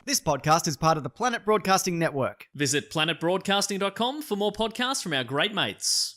This podcast is part of the Planet Broadcasting Network. Visit planetbroadcasting.com for more podcasts from our great mates.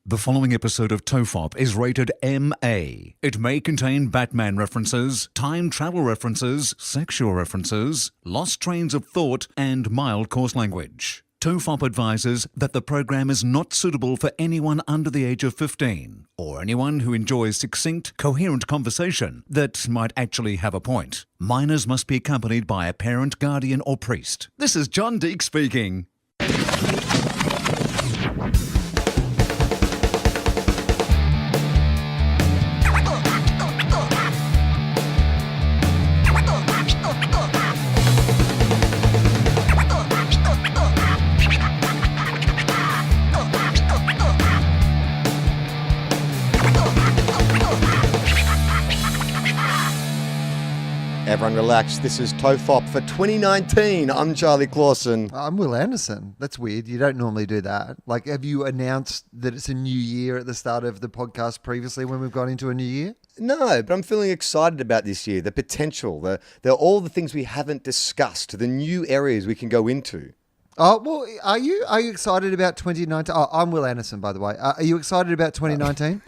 The following episode of TOFOP is rated MA. It may contain Batman references, time travel references, sexual references, lost trains of thought, and mild coarse language. TOFOP advises that the program is not suitable for anyone under the age of 15 or anyone who enjoys succinct, coherent conversation that might actually have a point. Minors must be accompanied by a parent, guardian, or priest. This is John Deek speaking. Everyone relax. This is TOFOP for 2019. I'm Charlie Clausen. I'm Will Anderson. That's weird. You don't normally do that. Like, have you announced that it's a new year at the start of the podcast previously when we've gone into a new year? No, but I'm feeling excited about this year. The potential, all the things we haven't discussed, the new areas we can go into. Oh, well, are you excited about 2019? Oh, I'm Will Anderson, by the way. Are you excited about 2019?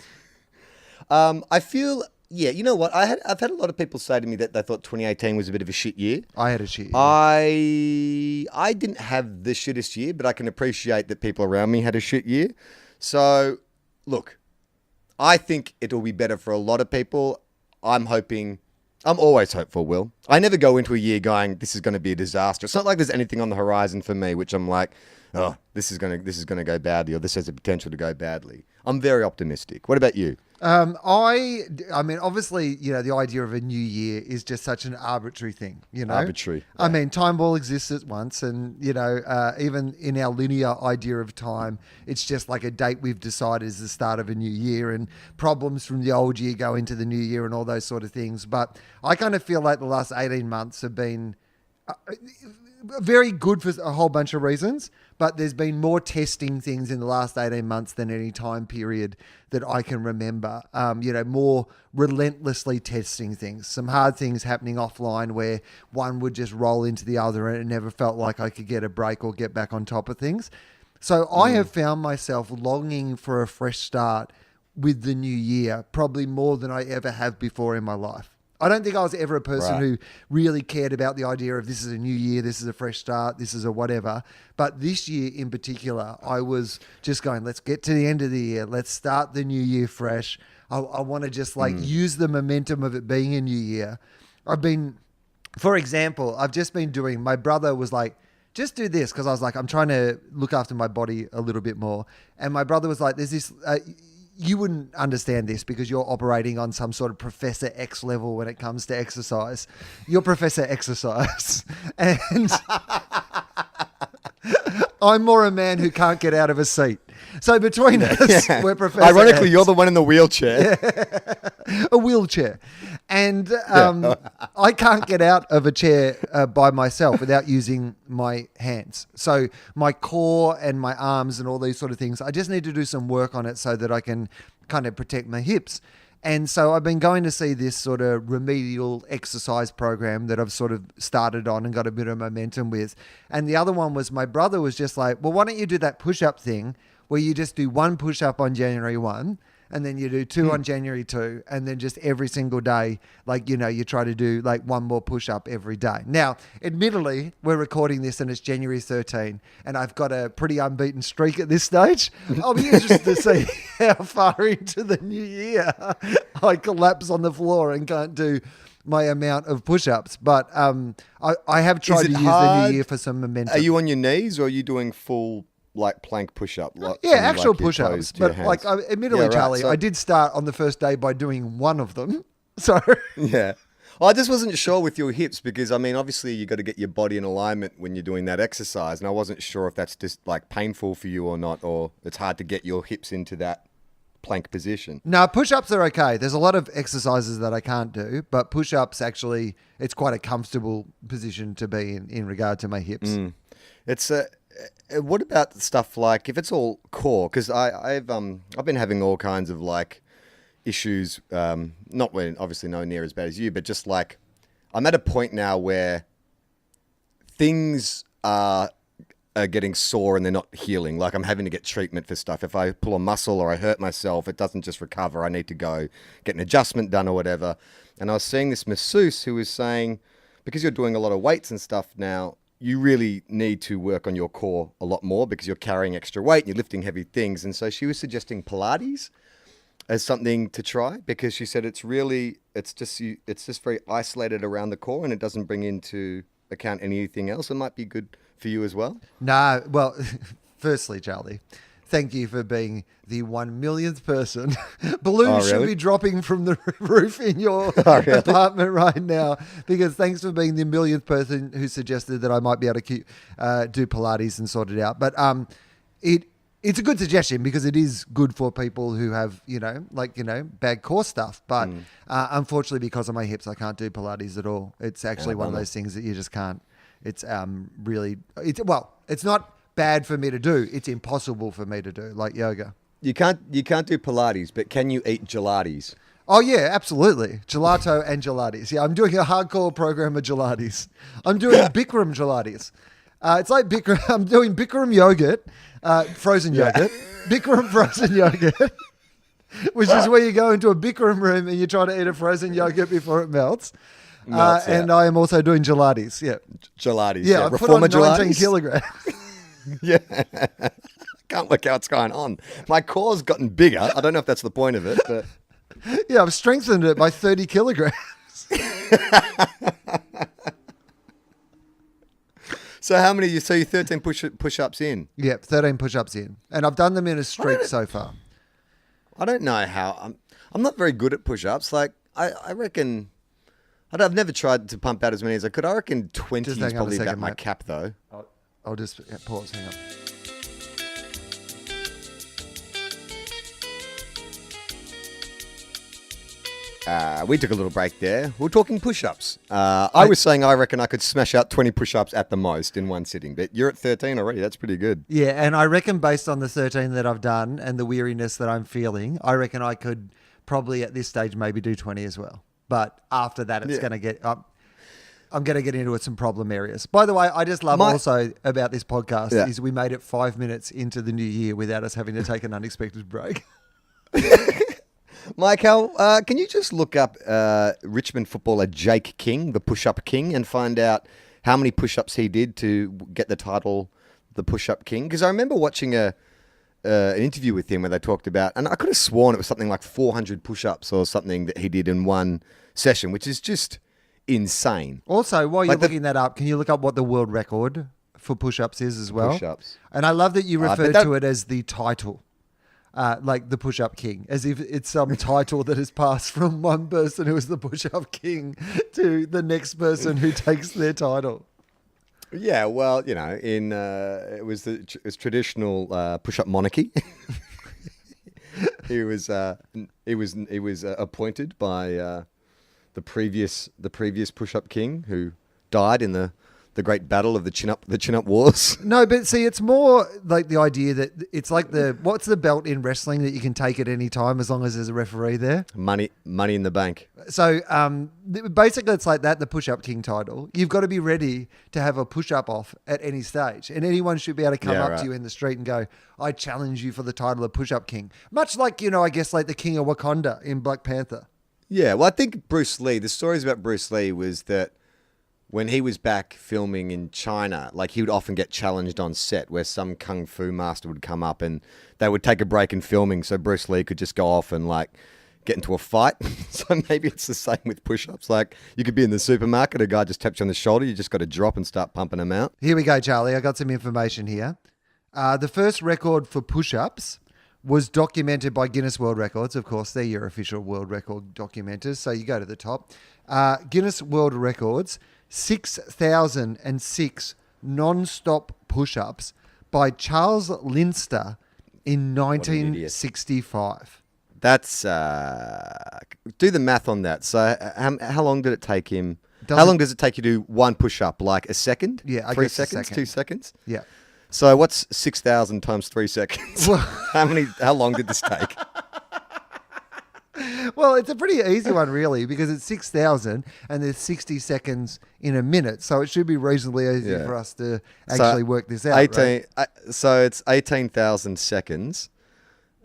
I feel... Yeah, you know what? I've had a lot of people say to me that they thought 2018 was a bit of a shit year. I had a shit year. I didn't have the shittest year, but I can appreciate that people around me had a shit year. So, look, I think it'll be better for a lot of people. I'm always hopeful, Will. I never go into a year going, this is going to be a disaster. It's not like there's anything on the horizon for me, which I'm like, oh, this is going to go badly, or this has the potential to go badly. I'm very optimistic. What about you? I mean, obviously, you know, the idea of a new year is just such an arbitrary thing, you know? Arbitrary. Yeah. I mean, time ball exists at once, and, you know, even in our linear idea of time, it's just like a date we've decided is the start of a new year, and problems from the old year go into the new year and all those sort of things. But I kind of feel like the last 18 months have been very good for a whole bunch of reasons, but there's been more testing things in the last 18 months than any time period that I can remember. You know, more relentlessly testing things. Some hard things happening offline where one would just roll into the other and it never felt like I could get a break or get back on top of things. So I have found myself longing for a fresh start with the new year, probably more than I ever have before in my life. I don't think I was ever a person who really cared about the idea of this is a new year, this is a fresh start, this is a whatever. But this year in particular, I was just going, let's get to the end of the year. Let's start the new year fresh. I want to just use the momentum of it being a new year. For example, I've just been doing, my brother was like, just do this. Because I was like, I'm trying to look after my body a little bit more. And my brother was like, there's this... you wouldn't understand this because you're operating on some sort of Professor X level when it comes to exercise. You're Professor Exercise. And I'm more a man who can't get out of a seat. So between us, we're Professor Ironically, X. you're the one in the wheelchair. Yeah. A wheelchair. And I can't get out of a chair by myself without using my hands. So my core and my arms and all these sort of things, I just need to do some work on it so that I can kind of protect my hips. And so I've been going to see this sort of remedial exercise program that I've sort of started on and got a bit of momentum with. And the other one was my brother was just like, well, why don't you do that push-up thing where you just do one push-up on January 1 and then you do two on January 2 and then just every single day, like, you know, you try to do like one more push-up every day. Now, admittedly, we're recording this and it's January 13 and I've got a pretty unbeaten streak at this stage. I'll be interested to see how far into the new year I collapse on the floor and can't do my amount of push-ups. But I have tried to use the new year for some momentum. Are you on your knees or are you doing full... like plank push-up? Actual push-ups. But like, admittedly, Charlie, so... I did start on the first day by doing one of them. So yeah. Well, I just wasn't sure with your hips because, I mean, obviously you got to get your body in alignment when you're doing that exercise. And I wasn't sure if that's just like painful for you or not, or it's hard to get your hips into that plank position. No, push-ups are okay. There's a lot of exercises that I can't do, but push-ups actually, it's quite a comfortable position to be in regard to my hips. It's what about stuff like if it's all core? Because I've been having all kinds of like issues, not when obviously nowhere near as bad as you, but just like I'm at a point now where things are getting sore and they're not healing. Like I'm having to get treatment for stuff. If I pull a muscle or I hurt myself, it doesn't just recover. I need to go get an adjustment done or whatever. And I was seeing this masseuse who was saying, because you're doing a lot of weights and stuff now, you really need to work on your core a lot more because you're carrying extra weight and you're lifting heavy things. And so she was suggesting Pilates as something to try because she said it's just very isolated around the core and it doesn't bring into account anything else. It might be good for you as well. No, well, firstly, Charlie, thank you for being the 1 millionth person. Balloons should be dropping from the roof in your apartment right now because thanks for being the millionth person who suggested that I might be able to do Pilates and sort it out. But it's a good suggestion because it is good for people who have, bad core stuff. But unfortunately, because of my hips, I can't do Pilates at all. It's actually one of those things that you just can't. It's it's not bad for me to do. It's impossible for me to do, like yoga. You can't do Pilates, but can you eat gelatis? Oh yeah, absolutely. Gelato and gelatis. Yeah, I'm doing a hardcore program of gelatis. I'm doing Bikram gelatis. It's like Bikram. I'm doing Bikram yogurt, frozen yogurt, Bikram frozen yogurt, which is where you go into a Bikram room and you try to eat a frozen yogurt before it melts. And I am also doing gelatis. Yeah, gelatis. Yeah, I put on 19 kilograms. Yeah. Can't work out what's going on. My core's gotten bigger. I don't know if that's the point of it, but yeah, I've strengthened it by 30 kilograms. So how many? So you 13 push-ups in? Yeah, 13 push-ups in, and I've done them in a streak so far. I don't know how. I'm not very good at push-ups. Like I reckon. I've never tried to pump out as many as I could. I reckon 20 is probably about my cap, though. I'll just pause. Hang on. We took a little break there. We were talking push-ups. I was saying I reckon I could smash out 20 push-ups at the most in one sitting, but you're at 13 already. That's pretty good. Yeah, and I reckon based on the 13 that I've done and the weariness that I'm feeling, I reckon I could probably at this stage maybe do 20 as well. But after that, it's going to get... I'm going to get into some problem areas. By the way, I just love also about this podcast is we made it 5 minutes into the new year without us having to take an unexpected break. Mike, can you just look up Richmond footballer Jake King, the push-up king, and find out how many push-ups he did to get the title, the push-up king? Because I remember watching an interview with him where they talked about, and I could have sworn it was something like 400 push-ups or something that he did in one session, which is just insane. Also, while you're looking that up, can you look up what the world record for push-ups is as well? Push-ups. And I love that you refer to it as the title. Like the push-up king, as if it's some title that has passed from one person who is the push-up king to the next person who takes their title. Yeah, well, it was traditional push-up monarchy. He was appointed by the previous push-up king who died in the great battle of the chin up wars. No, but see, it's more like the idea that it's like what's the belt in wrestling that you can take at any time as long as there's a referee there? Money in the bank. So basically it's like that, the push-up king title. You've got to be ready to have a push-up off at any stage. And anyone should be able to come up to you in the street and go, I challenge you for the title of push-up king. Much like, I guess like the king of Wakanda in Black Panther. Yeah, well, I think Bruce Lee, the stories about Bruce Lee was that when he was back filming in China, like he would often get challenged on set where some kung fu master would come up and they would take a break in filming so Bruce Lee could just go off and like get into a fight. So maybe it's the same with push-ups. Like you could be in the supermarket, a guy just taps you on the shoulder, you just got to drop and start pumping them out. Here we go, Charlie. I got some information here. The first record for push-ups was documented by Guinness World Records. Of course, they're your official world record documenters. So you go to the top. Guinness World Records, 6,006 non-stop push-ups by Charles Linster in 1965. That's do the math on that. So how long did it take him? How long does it take you to do one push-up? Like a second? Yeah, I 3 guess seconds, a second. 2 seconds? Yeah. So what's 6,000 times 3 seconds? How long did this take? Well, it's a pretty easy one, really, because it's 6,000 and there's 60 seconds in a minute. So it should be reasonably easy Yeah. for us to actually work this out. 18. Right? So it's 18,000 seconds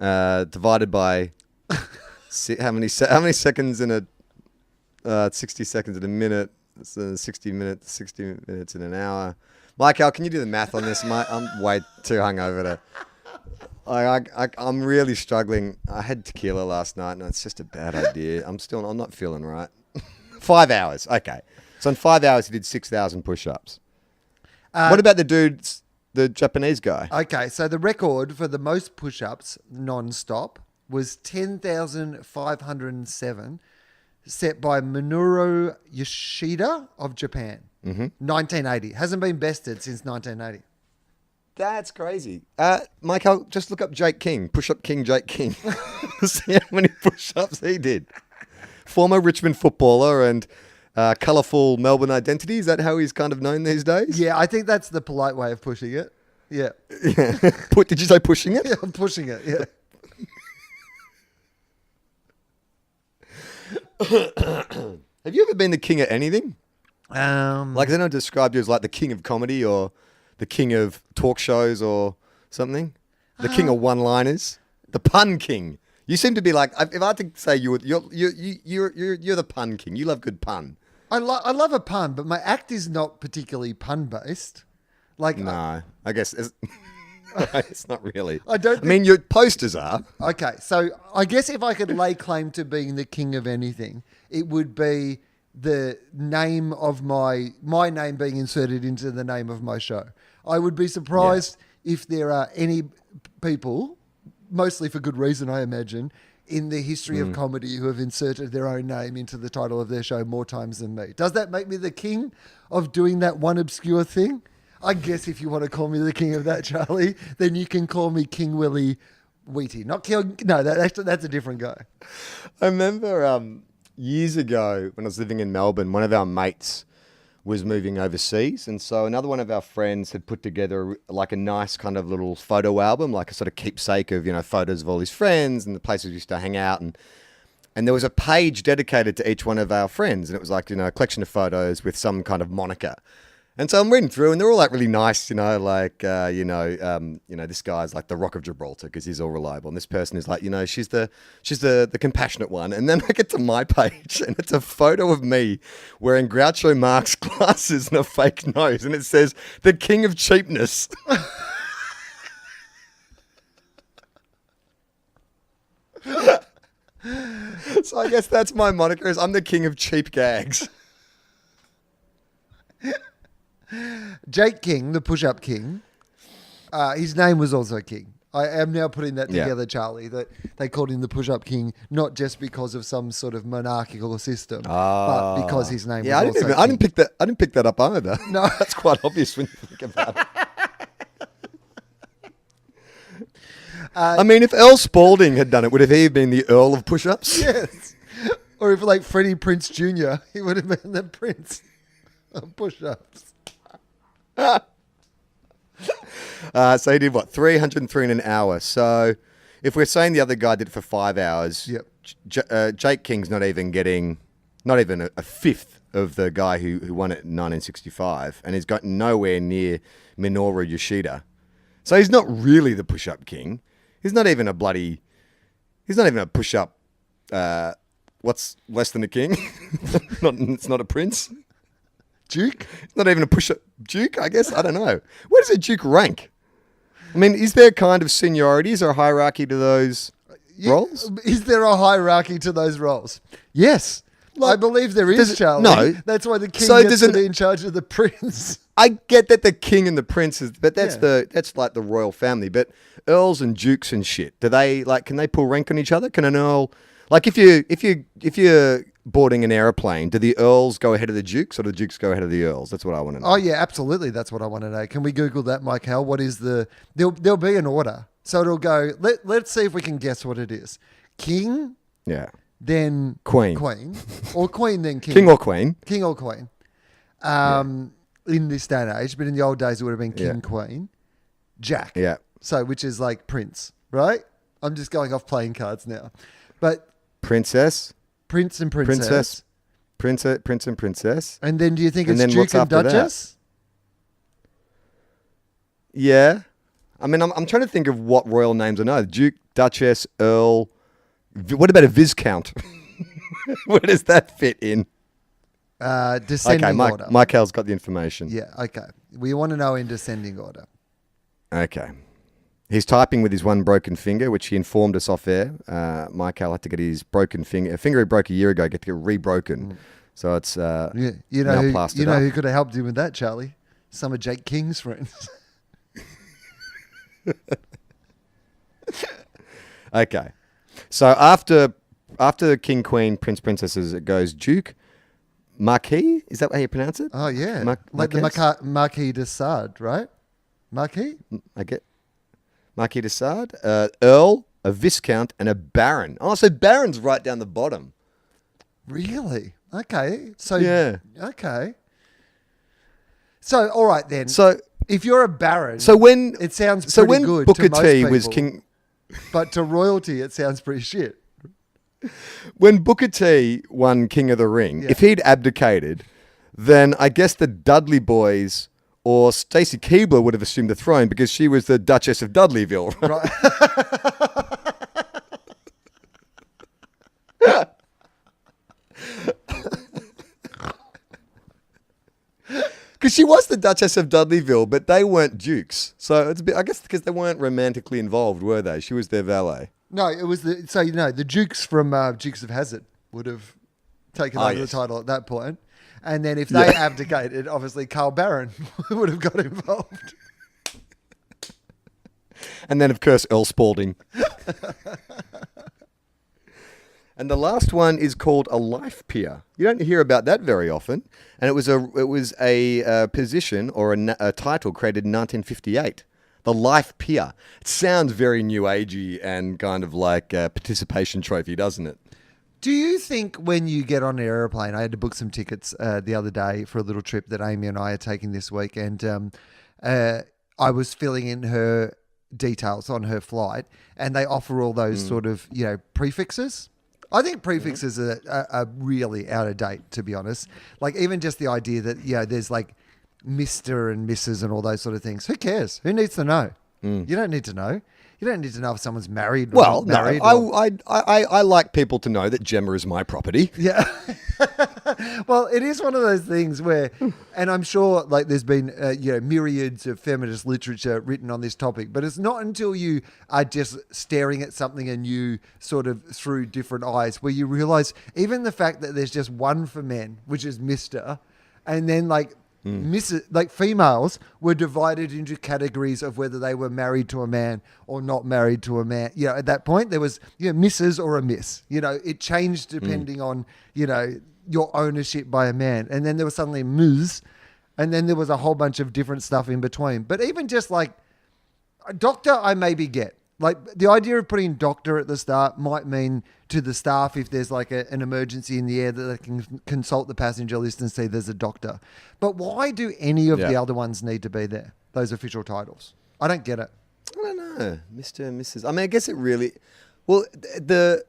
divided by how many seconds in a 60 seconds in a minute. So 60 minutes in an hour. Michael, can you do the math on this, mate? I'm way too hungover to. I'm really struggling. I had tequila last night, and it's just a bad idea. I'm not feeling right. 5 hours. Okay. So in 5 hours, he did 6,000 push-ups. What about the Japanese guy? Okay, so the record for the most push-ups non-stop was 10,507, set by Minoru Yoshida of Japan. 1980. Hasn't been bested since 1980. That's crazy. Michael, just look up Jake King, push-up king Jake King. See how many push-ups he did. Former Richmond footballer and colourful Melbourne identity. Is that how he's kind of known these days? Yeah, I think that's the polite way of pushing it. Yeah. Yeah. Did you say pushing it? Yeah, I'm pushing it, yeah. Have you ever been the king of anything? Like, Has anyone described you as like the king of comedy or the king of talk shows or something? The king of one-liners? The pun king. You seem to be like, if I had to say you're the pun king. You love good pun. I love a pun, but my act is not particularly pun-based. Like, No, I guess it's not really. I don't I mean, your posters are. okay, so I guess if I could lay claim to being the king of anything, it would be the name of my name being inserted into the name of my show. I would be surprised if there are any people, mostly for good reason, I imagine, in the history of comedy who have inserted their own name into the title of their show more times than me. Does that make me the king of doing that one obscure thing? I guess if you want to call me the king of that, Charlie, then you can call me King Willie Wheaty. Not King. No, that's a different guy. I remember years ago when I was living in Melbourne, one of our mates was moving overseas, and so another one of our friends had put together like a nice kind of little photo album, like a sort of keepsake of photos of all his friends and the places we used to hang out, and there was a page dedicated to each one of our friends, and it was like a collection of photos with some kind of moniker. And so I'm reading through, and they're all like really nice, like this guy's like the Rock of Gibraltar because he's all reliable, and this person is like, she's the compassionate one. And then I get to my page, and it's a photo of me wearing Groucho Marx glasses and a fake nose, and it says the king of cheapness. So I guess that's my moniker, is I'm the king of cheap gags. Jake King, the push-up king, his name was also King. I am now putting that together, Charlie, that they called him the push-up king, not just because of some sort of monarchical system, but because his name was also King. I didn't pick that up either. No, that's quite obvious when you think about it. I mean, if Earl Spalding had done it, would have he been the Earl of push-ups? Yes. Or if like Freddie Prinze Jr., he would have been the prince of push-ups. So he did 303 in an hour. So if we're saying the other guy did it for 5 hours, Jake King's not even a fifth of the guy who won it in 1965, and he's got nowhere near Minoru Yoshida. So he's not really the push-up king. He's not even a push-up. What's less than a king? It's not a prince. Duke? Not even a push-up duke, I guess. I don't know. Where does a duke rank? I mean, is there kind of seniority? Is there a hierarchy to those roles? Is there a hierarchy to those roles? Yes. I believe there is, Charlie. No. That's why the king So gets to be in charge of the prince. I get that the king and the princes, but that's like the royal family. But earls and dukes and shit, can they pull rank on each other? Can an earl, like if you're boarding an airplane, do the earls go ahead of the dukes or do the dukes go ahead of the earls? That's what I want to know. Oh yeah, absolutely. That's what I want to know. Can we Google that, Mike Hal? What is there'll be an order. So it'll go, let's see if we can guess what it is. King, then Queen. Or queen, then king. King or queen. King or queen. In this day and age, but in the old days it would have been king, queen, jack. Yeah. So which is like prince, right? I'm just going off playing cards now. But Princess. Prince and princess. Prince and princess. And then do you think And it's then Duke what's and after that? Duchess? Yeah. I mean, I'm trying to think of what royal names I know. Duke, Duchess, Earl. What about a Viscount? Where does that fit in? Descending Okay, order. Michael's got the information. Yeah, okay. We want to know in descending order. Okay. He's typing with his one broken finger, which he informed us off air. Michael had to get his broken finger. A finger he broke a year ago, get to get rebroken. So it's Yeah, now plastered you know up. who could have helped you with that, Charlie? Some of Jake King's friends. Okay. So after King, Queen, Prince, Princesses, it goes Duke, Marquis. Is that how you pronounce it? Oh, yeah. Like Marquess? the Marquis de Sade, right? Marquis? I get Marquis de Sade, Earl, a Viscount, and a Baron. Oh, so Baron's right down the bottom. Really? Okay. So, Yeah. Okay. So, all right then. So if you're a baron, when it sounds so pretty when good Booker to most T was people, king, but to royalty, it sounds pretty shit. when Booker T won King of the Ring, Yeah. if he'd abdicated, then I guess the Dudley boys or Stacey Keebler would have assumed the throne because she was the Duchess of Dudleyville. Right. Because she was the Duchess of Dudleyville, but they weren't dukes. So it's a bit, I guess, because they weren't romantically involved, were they? She was their valet. No, it was the Dukes from Dukes of Hazzard would have taken over yes. the title at that point. And then if they abdicated, obviously Carl Barron would have got involved. And then, of course, Earl Spalding. And the last one is called a life peer. You don't hear about that very often. And it was a position or a title created in 1958. The life peer. It sounds very new agey and kind of like a participation trophy, doesn't it? Do you think when you get on an aeroplane, I had to book some tickets the other day for a little trip that Amy and I are taking this week, and I was filling in her details on her flight, and they offer all those sort of prefixes. I think prefixes are really out of date, to be honest. Like even just the idea that there's like Mr. and Mrs. and all those sort of things. Who cares? Who needs to know? You don't need to know. You don't need to know if someone's married or Well, not married. no, I like people to know that Gemma is my property. Yeah. Well, it is one of those things where, and I'm sure like there's been, myriads of feminist literature written on this topic, but it's not until you are just staring at something and you sort of through different eyes where you realize even the fact that there's just one for men, which is Mr. And then like, like females were divided into categories of whether they were married to a man or not married to a man. At that point there was Mrs. or a Miss. It changed depending on your ownership by a man, and then there was suddenly Ms. And then there was a whole bunch of different stuff in between. But even just like a doctor, I maybe get. Like the idea of putting doctor at the start might mean to the staff if there's like an emergency in the air that they can consult the passenger list and see there's a doctor. But why do any of the other ones need to be there? Those official titles. I don't get it. I don't know, Mr. and Mrs. I mean, I guess it really. Well, the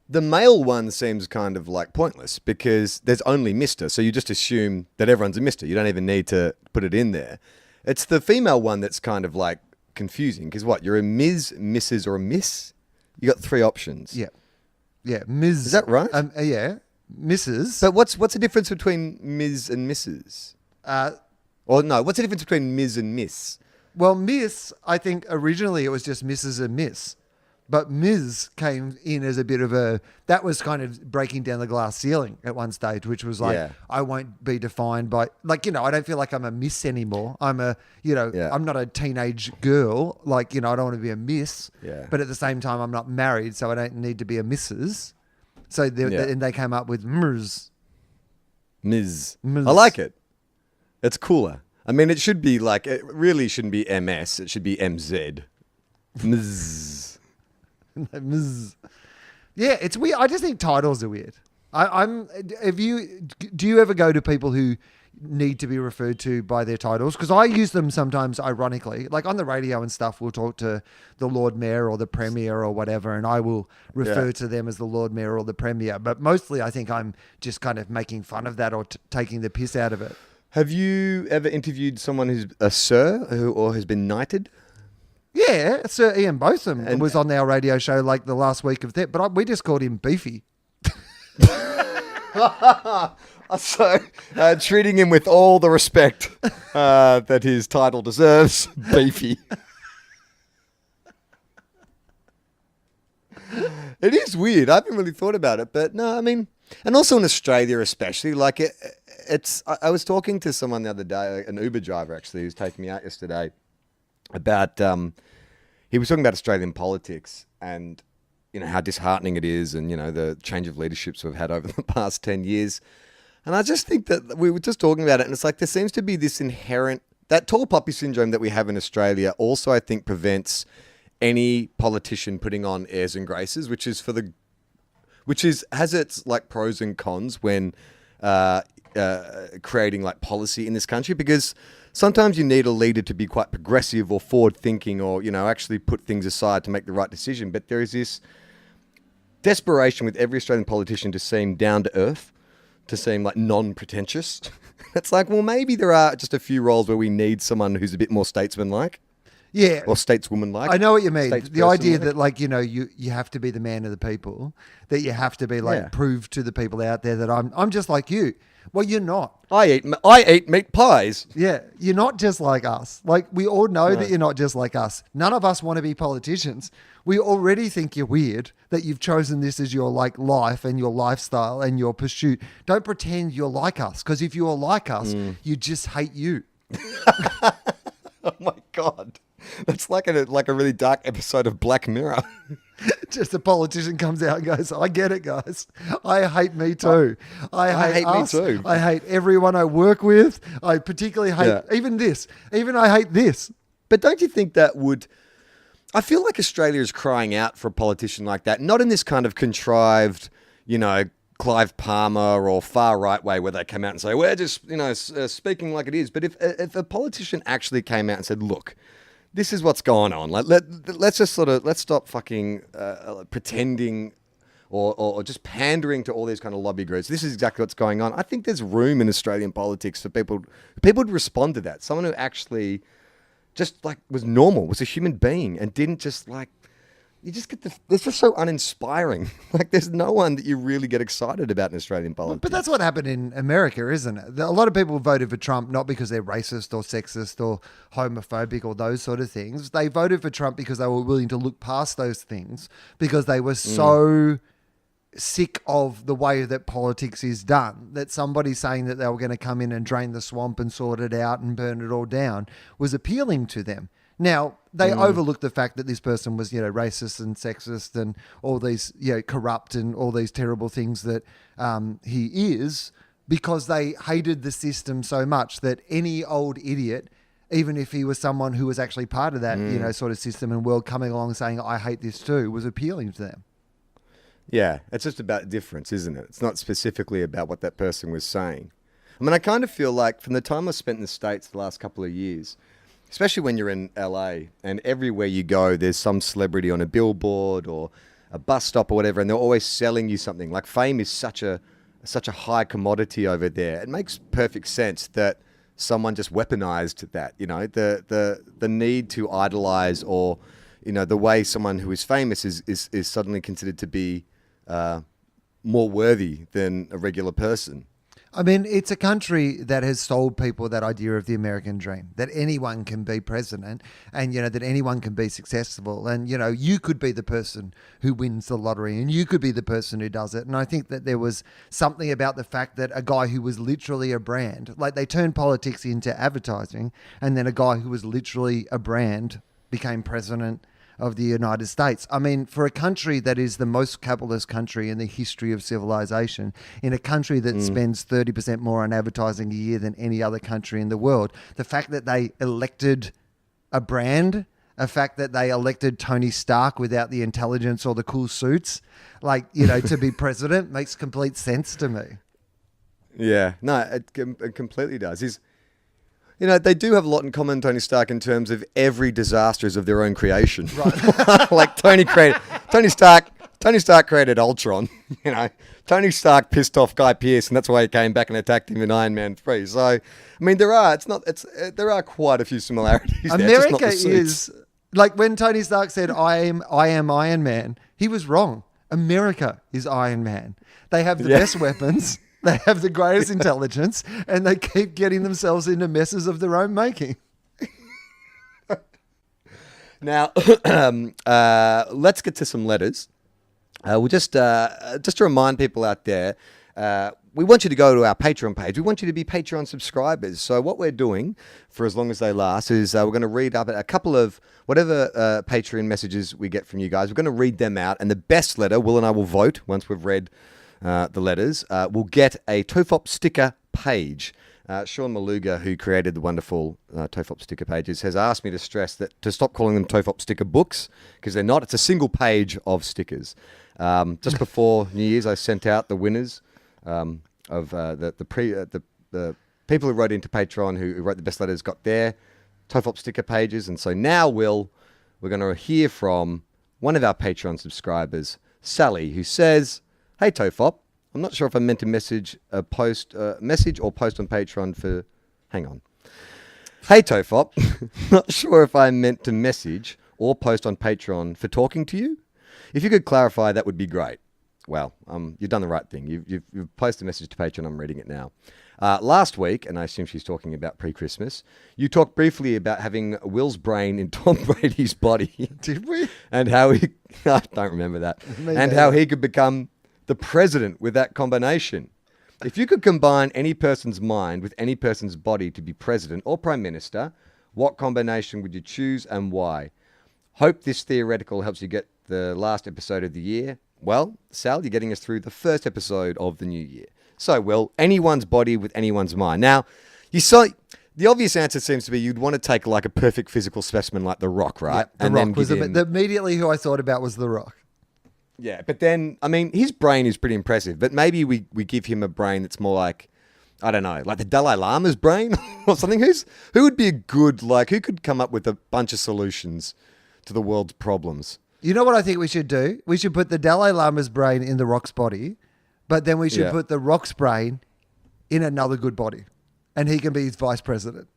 male one seems kind of like pointless because there's only Mr. So you just assume that everyone's a Mr. You don't even need to put it in there. It's the female one that's kind of like confusing because what? You're a Ms., Mrs. or a Miss? You got three options. Yeah. Yeah. Ms. Is that right? Yeah. Mrs. But what's the difference between Ms. and Mrs.? Or no, what's the difference between Ms. and Miss? Well, Miss, I think originally it was just Mrs. and Miss. But Ms. came in as a bit of that was kind of breaking down the glass ceiling at one stage, which was like, I won't be defined by, like, I don't feel like I'm a miss anymore. I'm I'm not a teenage girl. Like, I don't want to be a miss. Yeah. But at the same time, I'm not married, so I don't need to be a Mrs. So and they came up with Ms. Ms. Ms. I like it. It's cooler. I mean, it should be like, it really shouldn't be MS. It should be MZ. Ms. Ms. Yeah, it's weird. I just think titles are weird. Do you ever go to people who need to be referred to by their titles, because I use them sometimes ironically. Like on the radio and stuff, we'll talk to the Lord Mayor or the Premier or whatever, and I will refer to them as the Lord Mayor or the Premier. But mostly I think I'm just kind of making fun of that or taking the piss out of it. Have you ever interviewed someone who's a sir or has been knighted? Yeah, Sir Ian Botham was on our radio show like the last week of that, but we just called him Beefy. So, treating him with all the respect that his title deserves, Beefy. It is weird. I haven't really thought about it, but no, I mean, and also in Australia especially, like it's. I was talking to someone the other day, an Uber driver actually, who's taking me out yesterday, about he was talking about Australian politics and how disheartening it is, and the change of leaderships we've had over the past 10 years. And I just think that we were just talking about it, and it's like there seems to be this inherent, that tall poppy syndrome that we have in Australia also, I think, prevents any politician putting on airs and graces, which has its like pros and cons when creating like policy in this country, because sometimes you need a leader to be quite progressive or forward thinking, or actually put things aside to make the right decision. But there is this desperation with every Australian politician to seem down to earth, to seem like non-pretentious. It's like, well, maybe there are just a few roles where we need someone who's a bit more statesman-like. Yeah. Or stateswoman-like. I know what you mean. The idea that like, you have to be the man of the people, that you have to be like prove to the people out there that I'm just like you. Well, you're not. I eat meat pies. Yeah, you're not just like us. Like, we all know that you're not just like us. None of us want to be politicians. We already think you're weird that you've chosen this as your like life and your lifestyle and your pursuit. Don't pretend you're like us, because if you're like us, you just hate you. Oh my God. That's like a really dark episode of Black Mirror. Just a politician comes out and goes, I get it, guys. I hate me too. I hate us. Me too. I hate everyone I work with. I particularly hate even this. Even I hate this. But don't you think that would... I feel like Australia is crying out for a politician like that, not in this kind of contrived, Clive Palmer or far right way where they come out and say, we're just, speaking like it is. But if a politician actually came out and said, look, this is what's going on. Like, let's stop fucking pretending or just pandering to all these kind of lobby groups. This is exactly what's going on. I think there's room in Australian politics for people would respond to that. Someone who actually just like was normal, was a human being, and didn't just like, you just get it's just so uninspiring. Like, there's no one that you really get excited about in Australian politics. But that's what happened in America, isn't it? A lot of people voted for Trump not because they're racist or sexist or homophobic or those sort of things. They voted for Trump because they were willing to look past those things, because they were so sick of the way that politics is done, that somebody saying that they were going to come in and drain the swamp and sort it out and burn it all down was appealing to them. Now, they overlooked the fact that this person was, racist and sexist and all these, corrupt and all these terrible things that he is, because they hated the system so much that any old idiot, even if he was someone who was actually part of that, sort of system and world, coming along and saying, I hate this too, was appealing to them. Yeah, it's just about difference, isn't it? It's not specifically about what that person was saying. I mean, I kind of feel like from the time I spent in the States the last couple of years, especially when you're in LA and everywhere you go, there's some celebrity on a billboard or a bus stop or whatever, and they're always selling you something. Like, fame is such a high commodity over there. It makes perfect sense that someone just weaponized that, the need to idolize, or, the way someone who is famous is suddenly considered to be more worthy than a regular person. I mean, it's a country that has sold people that idea of the American dream, that anyone can be president and, that anyone can be successful. And, you could be the person who wins the lottery and you could be the person who does it. And I think that there was something about the fact that a guy who was literally a brand, like they turned politics into advertising, and then a guy who was literally a brand became president of the United States. I mean, for a country that is the most capitalist country in the history of civilization, in a country that spends 30% more on advertising a year than any other country in the world, the fact that they elected a brand, a fact that they elected Tony Stark without the intelligence or the cool suits, to be president, makes complete sense to me. Yeah, no, it completely does. You know, they do have a lot in common, Tony Stark, in terms of every disaster is of their own creation. Right. Like Tony Stark created Ultron. You know, Tony Stark pissed off Guy Pearce, and that's why he came back and attacked him in Iron Man 3. So, I mean, there are quite a few similarities there. America just not the suits. is like when Tony Stark said, I am Iron Man, he was wrong. America is Iron Man. They have the best weapons. They have the greatest intelligence, and they keep getting themselves into messes of their own making. Now, let's get to some letters. We'll just to remind people out there, we want you to go to our Patreon page. We want you to be Patreon subscribers. So what we're doing for as long as they last is we're going to read up a couple of whatever Patreon messages we get from you guys. We're going to read them out, and the best letter, Will and I will vote once we've read the letters, will get a TOFOP sticker page. Sean Maluga, who created the wonderful TOFOP sticker pages, has asked me to stress that to stop calling them TOFOP sticker books, because they're not. It's a single page of stickers. Just before New Year's, I sent out the winners of the people who wrote into Patreon who wrote the best letters got their TOFOP sticker pages. And so now, we're going to hear from one of our Patreon subscribers, Sally, who says, "Hey TOFOP, I'm not sure if I meant to message or post on Patreon for... Hang on. Hey TOFOP, not sure if I meant to message or post on Patreon for talking to you. If you could clarify, that would be great." Well, you've done the right thing. You've posted a message to Patreon. I'm reading it now. Last week, and I assume she's talking about pre-Christmas, you talked briefly about having Will's brain in Tom Brady's body. Did we? And how he... I don't remember that. And how he could become the president with that combination. If you could combine any person's mind with any person's body to be president or prime minister, what combination would you choose and why? Hope this theoretical helps you get the last episode of the year. Well, Sal, you're getting us through the first episode of the new year. So, Will, anyone's body with anyone's mind. Now, you saw... The obvious answer seems to be you'd want to take like a perfect physical specimen like The Rock, right? Yeah, The Rock was immediately who I thought about was The Rock. Yeah, but then, I mean, his brain is pretty impressive, but maybe we give him a brain that's more like, I don't know, like the Dalai Lama's brain or something. Who would be a good, like, who could come up with a bunch of solutions to the world's problems? You know what I think we should do? We should put the Dalai Lama's brain in The Rock's body, but then we should put The Rock's brain in another good body, and he can be his vice president.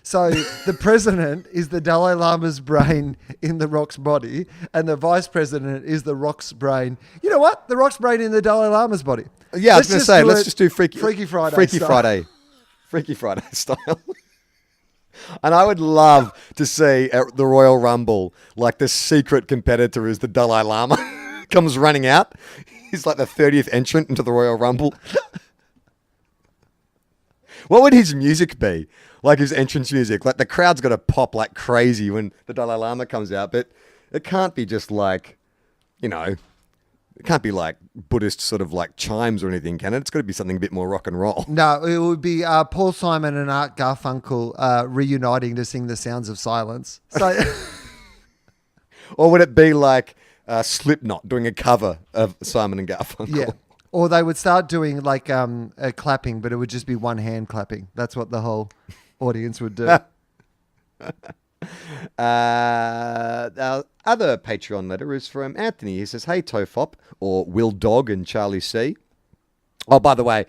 So the president is the Dalai Lama's brain in The Rock's body, and the vice president is The Rock's brain. You know what? The Rock's brain in the Dalai Lama's body. Yeah, I was going to say, let's just do Freaky Friday. Freaky Friday style. And I would love to see at the Royal Rumble, like the secret competitor is the Dalai Lama comes running out. He's like the 30th entrant into the Royal Rumble. What would his music be? Like his entrance music? Like the crowd's got to pop like crazy when the Dalai Lama comes out, but it can't be just like, you know, it can't be like Buddhist sort of like chimes or anything, can it? It's got to be something a bit more rock and roll. No, it would be Paul Simon and Art Garfunkel reuniting to sing The Sounds of Silence. So, or would it be like Slipknot doing a cover of Simon and Garfunkel? Yeah. Or they would start doing like a clapping, but it would just be one hand clapping. That's what the whole audience would do. Our other Patreon letter is from Anthony. He says, "Hey TOFOP," or Will Dog and Charlie C. Oh, by the way, a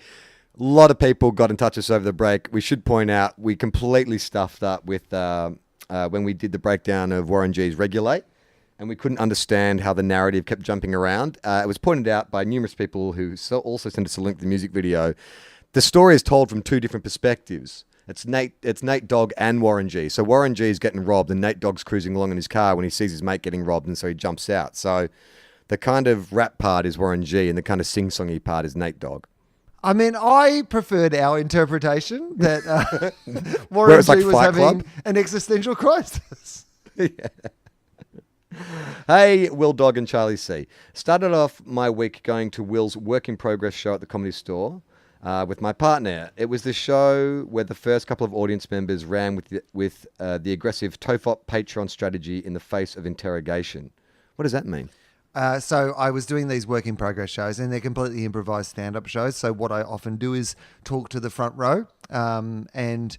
lot of people got in touch with us over the break. We should point out we completely stuffed up with when we did the breakdown of Warren G's Regulate, and we couldn't understand how the narrative kept jumping around. It was pointed out by numerous people who also sent us a link to the music video. The story is told from two different perspectives. It's Nate Dogg and Warren G. So Warren G is getting robbed, and Nate Dogg's cruising along in his car when he sees his mate getting robbed, and so he jumps out. So the kind of rap part is Warren G, and the kind of sing-songy part is Nate Dogg. I mean, I preferred our interpretation that Warren G was having an existential crisis. Yeah. Hey, Will Dog and Charlie C. Started off my week going to Will's work in progress show at the Comedy Store with my partner. It was the show where the first couple of audience members ran with the aggressive TOFOP Patreon strategy in the face of interrogation. What does that mean? So I was doing these work in progress shows, and they're completely improvised stand-up shows. So what I often do is talk to the front row, and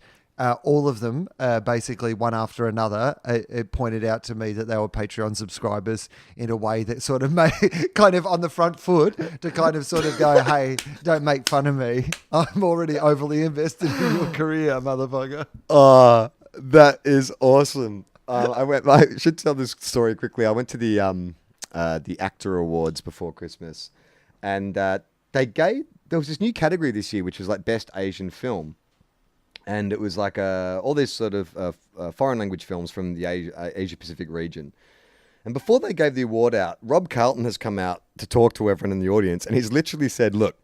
all of them, basically one after another, it pointed out to me that they were Patreon subscribers in a way that sort of made kind of on the front foot to kind of sort of go, hey, don't make fun of me. I'm already overly invested in your career, motherfucker. Oh, that is awesome. I should tell this story quickly. I went to the Actor Awards before Christmas, and there was this new category this year, which was like Best Asian Film. And it was like all these sort of foreign language films from the Asia Pacific region. And before they gave the award out, Rob Carlton has come out to talk to everyone in the audience, and he's literally said, look,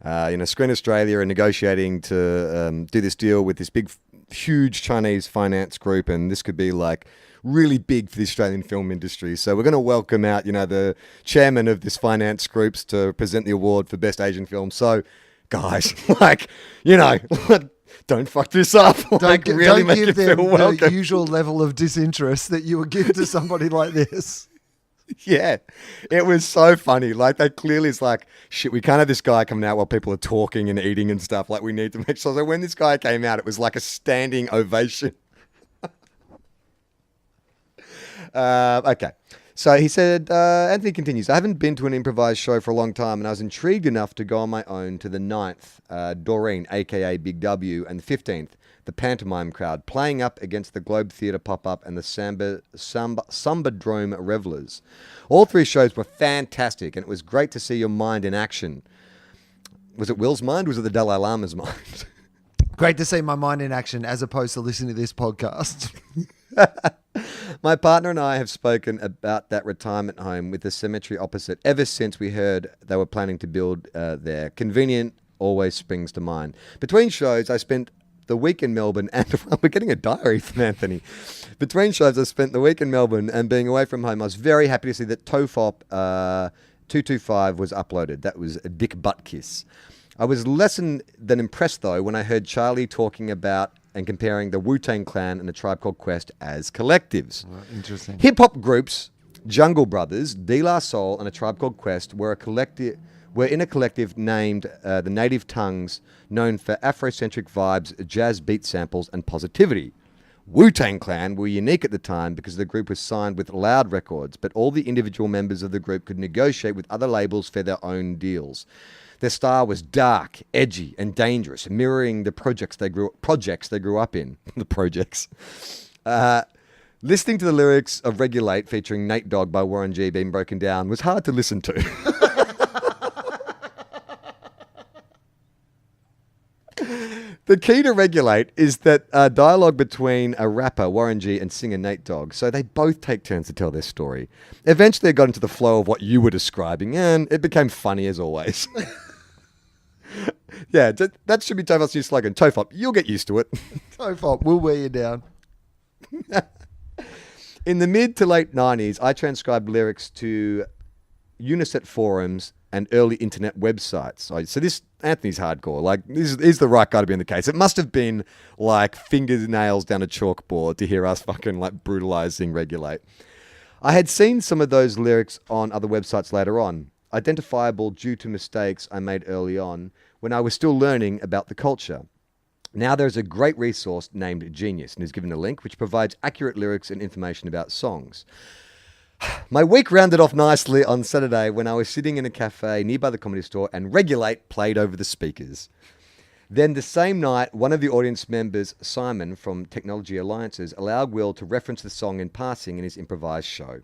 Screen Australia are negotiating to do this deal with this big, huge Chinese finance group, and this could be like really big for the Australian film industry. So we're going to welcome out, the chairman of this finance groups to present the award for Best Asian Film. So, guys, don't fuck this up. Don't give them the usual level of disinterest that you would give to somebody like this. Yeah, it was so funny. Like, they clearly is like, shit, we can't have this guy coming out while people are talking and eating and stuff. Like, we need to make sure. So when this guy came out, it was like a standing ovation. Okay. So he said, Anthony continues, I haven't been to an improvised show for a long time, and I was intrigued enough to go on my own to the 9th, Doreen, a.k.a. Big W, and the 15th, the Pantomime Crowd, playing up against the Globe Theatre Pop-Up and the Sambadrome Revellers. All three shows were fantastic, and it was great to see your mind in action. Was it Will's mind, or was it the Dalai Lama's mind? Great to see my mind in action as opposed to listening to this podcast. My partner and I have spoken about that retirement home with the cemetery opposite ever since we heard they were planning to build there. Convenient always springs to mind. Between shows, I spent the week in Melbourne, and we're getting a diary from Anthony. Between shows, I spent the week in Melbourne, and being away from home, I was very happy to see that TOFOP 225 was uploaded. That was a dick butt kiss. I was less than impressed, though, when I heard Charlie talking about and comparing the Wu-Tang Clan and the Tribe Called Quest as collectives. Oh, interesting. Hip-hop groups, Jungle Brothers, De La Soul, and a Tribe Called Quest were in a collective named the Native Tongues, known for Afrocentric vibes, jazz beat samples, and positivity. Wu-Tang Clan were unique at the time because the group was signed with Loud Records, but all the individual members of the group could negotiate with other labels for their own deals. Their style was dark, edgy, and dangerous, mirroring the projects they grew up in. The projects. Listening to the lyrics of Regulate featuring Nate Dogg by Warren G being broken down was hard to listen to. The key to Regulate is that dialogue between a rapper, Warren G, and singer Nate Dogg. So they both take turns to tell their story. Eventually, it got into the flow of what you were describing, and it became funny as always. Yeah, that should be TOFOP's new slogan. TOFOP, you'll get used to it. TOFOP, we'll wear you down. In the mid to late 90s, I transcribed lyrics to Uniset forums and early internet websites. So this, Anthony's hardcore. Like, he's the right guy to be in the case. It must have been like fingernails down a chalkboard to hear us fucking like brutalizing Regulate. I had seen some of those lyrics on other websites later on, identifiable due to mistakes I made early on when I was still learning about the culture. Now there's a great resource named Genius, and is given a link, which provides accurate lyrics and information about songs. My week rounded off nicely on Saturday when I was sitting in a cafe nearby the Comedy Store and Regulate played over the speakers. Then the same night, one of the audience members, Simon from Technology Alliances, allowed Will to reference the song in passing in his improvised show.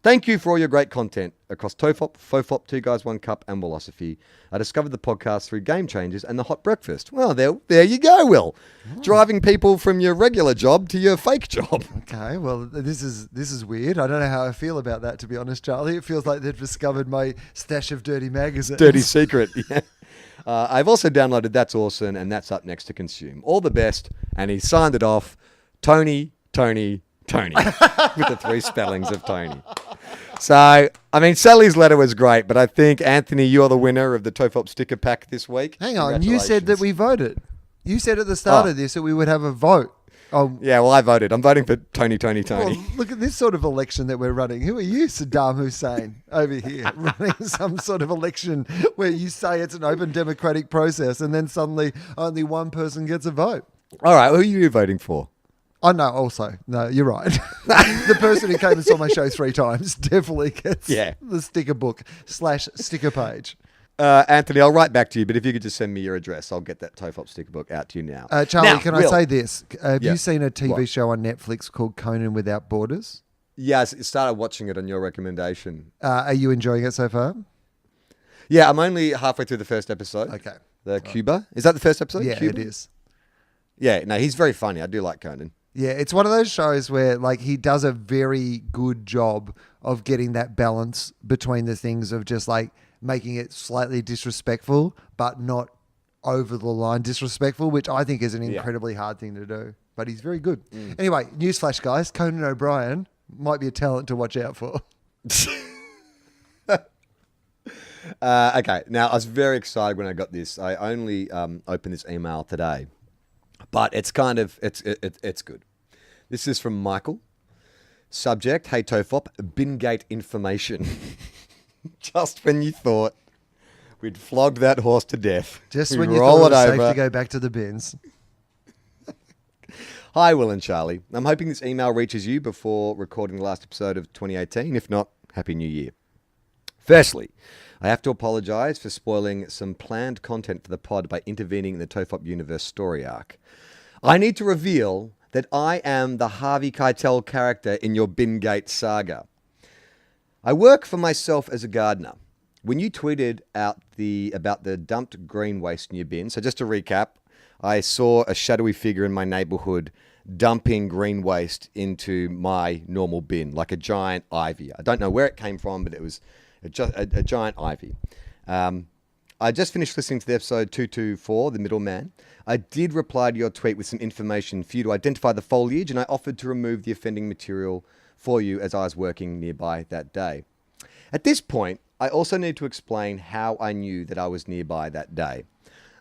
Thank you for all your great content across TOFOP, FOFOP, Two Guys, One Cup, and Willosophy. I discovered the podcast through Game Changers and the Hot Breakfast. Well, there you go, Will. Oh. Driving people from your regular job to your fake job. Okay, well, this is weird. I don't know how I feel about that, to be honest, Charlie. It feels like they've discovered my stash of dirty magazines. Dirty secret, yeah. I've also downloaded That's Awesome, and that's up next to consume. All the best, and he signed it off, Tony, with the three spellings of Tony. So, I mean, Sally's letter was great, but I think, Anthony, you're the winner of the TOFOP sticker pack this week. Hang on, you said that we voted. You said at the start of this that we would have a vote. Oh, Yeah, well, I voted. I'm voting for Tony. well, look at this sort of election that we're running. Who are you, Saddam Hussein, over here, running some sort of election where you say it's an open democratic process and then suddenly only one person gets a vote? All right, who are you voting for? Oh, no, also. No, you're right. The person who came and saw my show 3 times definitely gets the sticker book / sticker page. Anthony, I'll write back to you, but if you could just send me your address, I'll get that TOFOP sticker book out to you now. Charlie, Now, can Will. I say this? Have Yeah. you seen a TV What? show on Netflix called Conan Without Borders? Yes, I started watching it on your recommendation. Are you enjoying it so far? Yeah, I'm only halfway through the first episode. Okay. The Cuba. Is that the first episode? Yeah, Cuba? it is. Yeah, no, he's very funny. I do like Conan. Yeah, it's one of those shows where like he does a very good job of getting that balance between the things of just like making it slightly disrespectful, but not over the line disrespectful, which I think is an incredibly hard thing to do. But he's very good. Anyway, newsflash, guys. Conan O'Brien might be a talent to watch out for. Okay, now I was very excited when I got this. I only opened this email today, but it's kind of it's good. This is from Michael. Subject: Hey TOFOP, Bingate information. Just when you thought we'd flogged that horse to death, Just we when you roll thought it was safe over. to go back to the bins. Hi, Will and Charlie. I'm hoping this email reaches you before recording the last episode of 2018. If not, Happy New Year. Firstly, I have to apologise for spoiling some planned content for the pod by intervening in the TOFOP universe story arc. I need to reveal that I am the Harvey Keitel character in your Bingate saga. I work for myself as a gardener. When you tweeted out about the dumped green waste in your bin, so just to recap, I saw a shadowy figure in my neighbourhood dumping green waste into my normal bin, like a giant ivy. I don't know where it came from, but it was a giant ivy. I just finished listening to the episode 224, The Middleman. I did reply to your tweet with some information for you to identify the foliage, and I offered to remove the offending material for you as I was working nearby that day. At this point, I also need to explain how I knew that I was nearby that day.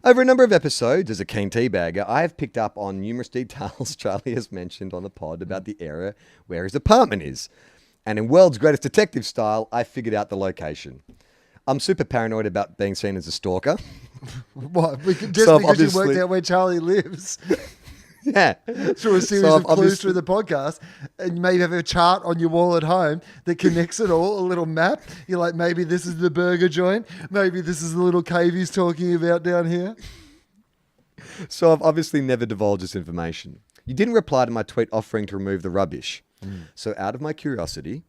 Over a number of episodes, as a keen teabagger, I have picked up on numerous details Charlie has mentioned on the pod about the area where his apartment is. And in World's Greatest Detective style, I figured out the location. I'm super paranoid about being seen as a stalker. What? Just So because you worked obviously- out where Charlie lives Yeah. through a series So of clues obviously- through the podcast, and you maybe have a chart on your wall at home that connects it all, a little map. You're like, maybe this is the burger joint. Maybe this is the little cave he's talking about down here. So I've obviously never divulged this information. You didn't reply to my tweet offering to remove the rubbish. So out of my curiosity,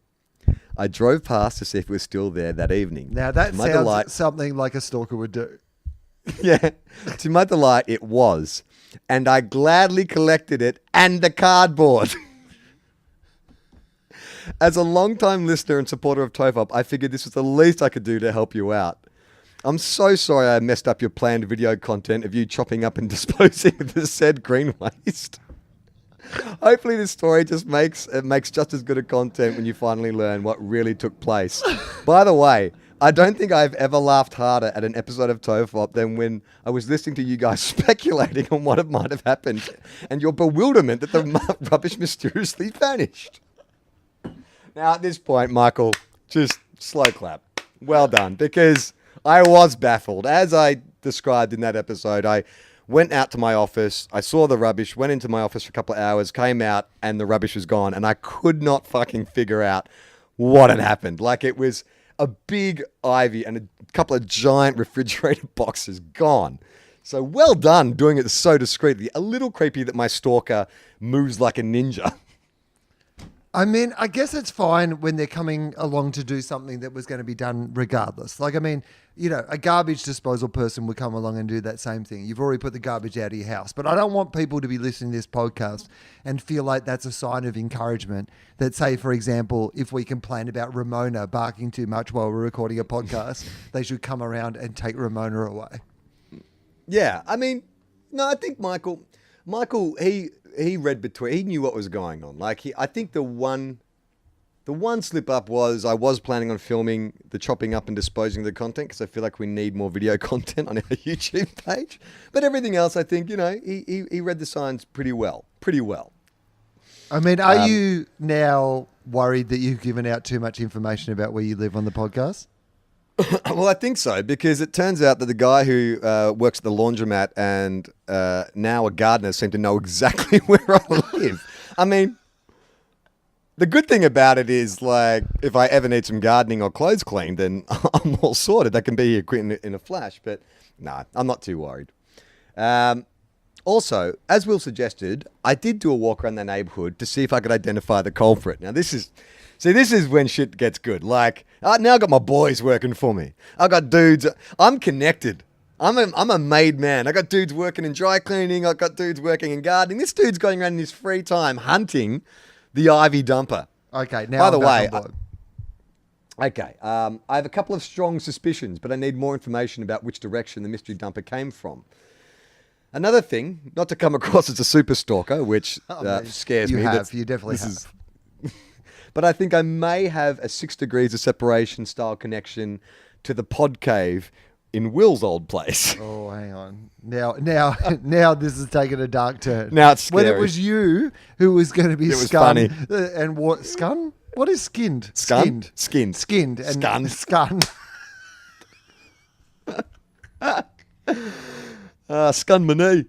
I drove past to see if it was still there that evening. Now that To my sounds delight- something like a stalker would do. Yeah. To my delight, it was. And I gladly collected it and the cardboard. As a long-time listener and supporter of TOFOP, I figured this was the least I could do to help you out. I'm so sorry I messed up your planned video content of you chopping up and disposing of the said green waste. Hopefully this story just makes just as good a content when you finally learn what really took place. By the way, I don't think I've ever laughed harder at an episode of TOFOP than when I was listening to you guys speculating on what it might have happened and your bewilderment that the rubbish mysteriously vanished. Now at this point, Michael, just slow clap. Well done, because I was baffled. As I described in that episode, I went out to my office, I saw the rubbish, went into my office for a couple of hours, came out, and the rubbish was gone. And I could not fucking figure out what had happened. Like, it was a big ivy and a couple of giant refrigerator boxes gone. So well done doing it so discreetly. A little creepy that my stalker moves like a ninja. I mean, I guess it's fine when they're coming along to do something that was going to be done regardless. Like, I mean, you know, a garbage disposal person would come along and do that same thing. You've already put the garbage out of your house. But I don't want people to be listening to this podcast and feel like that's a sign of encouragement. That, say, for example, if we complain about Ramona barking too much while we're recording a podcast, they should come around and take Ramona away. Yeah, I mean, no, I think Michael, he read between, he knew what was going on. Like, I think the one The one slip up was I was planning on filming the chopping up and disposing of the content because I feel like we need more video content on our YouTube page. But everything else, I think, he read the signs pretty well. Pretty well. I mean, are you now worried that you've given out too much information about where you live on the podcast? Well, I think so, because it turns out that the guy who works at the laundromat and now a gardener seem to know exactly where I live. I mean, the good thing about it is, like, if I ever need some gardening or clothes cleaned, then I'm all sorted. That can be here quick in a flash. But no, I'm not too worried. Also, as Will suggested, I did do a walk around the neighborhood to see if I could identify the culprit. Now, this is when shit gets good. Like, now I got my boys working for me. I got dudes. I'm connected. I'm a made man. I got dudes working in dry cleaning. I got dudes working in gardening. This dude's going around in his free time hunting the ivy dumper. Okay, now By the I'm way, back on board. I have a couple of strong suspicions, but I need more information about which direction the mystery dumper came from. Another thing, not to come across as a super stalker, which scares me. You definitely have. But I think I may have a 6 degrees of separation style connection to the pod cave in Will's old place. Oh, hang on. Now this is taking a dark turn. Now it's scary. When it was you who was going to be It was skunned. funny. And what? Skun? What is skinned? Skinned? Skinned. Skinned. And Skunned. Skun. Scun my knee.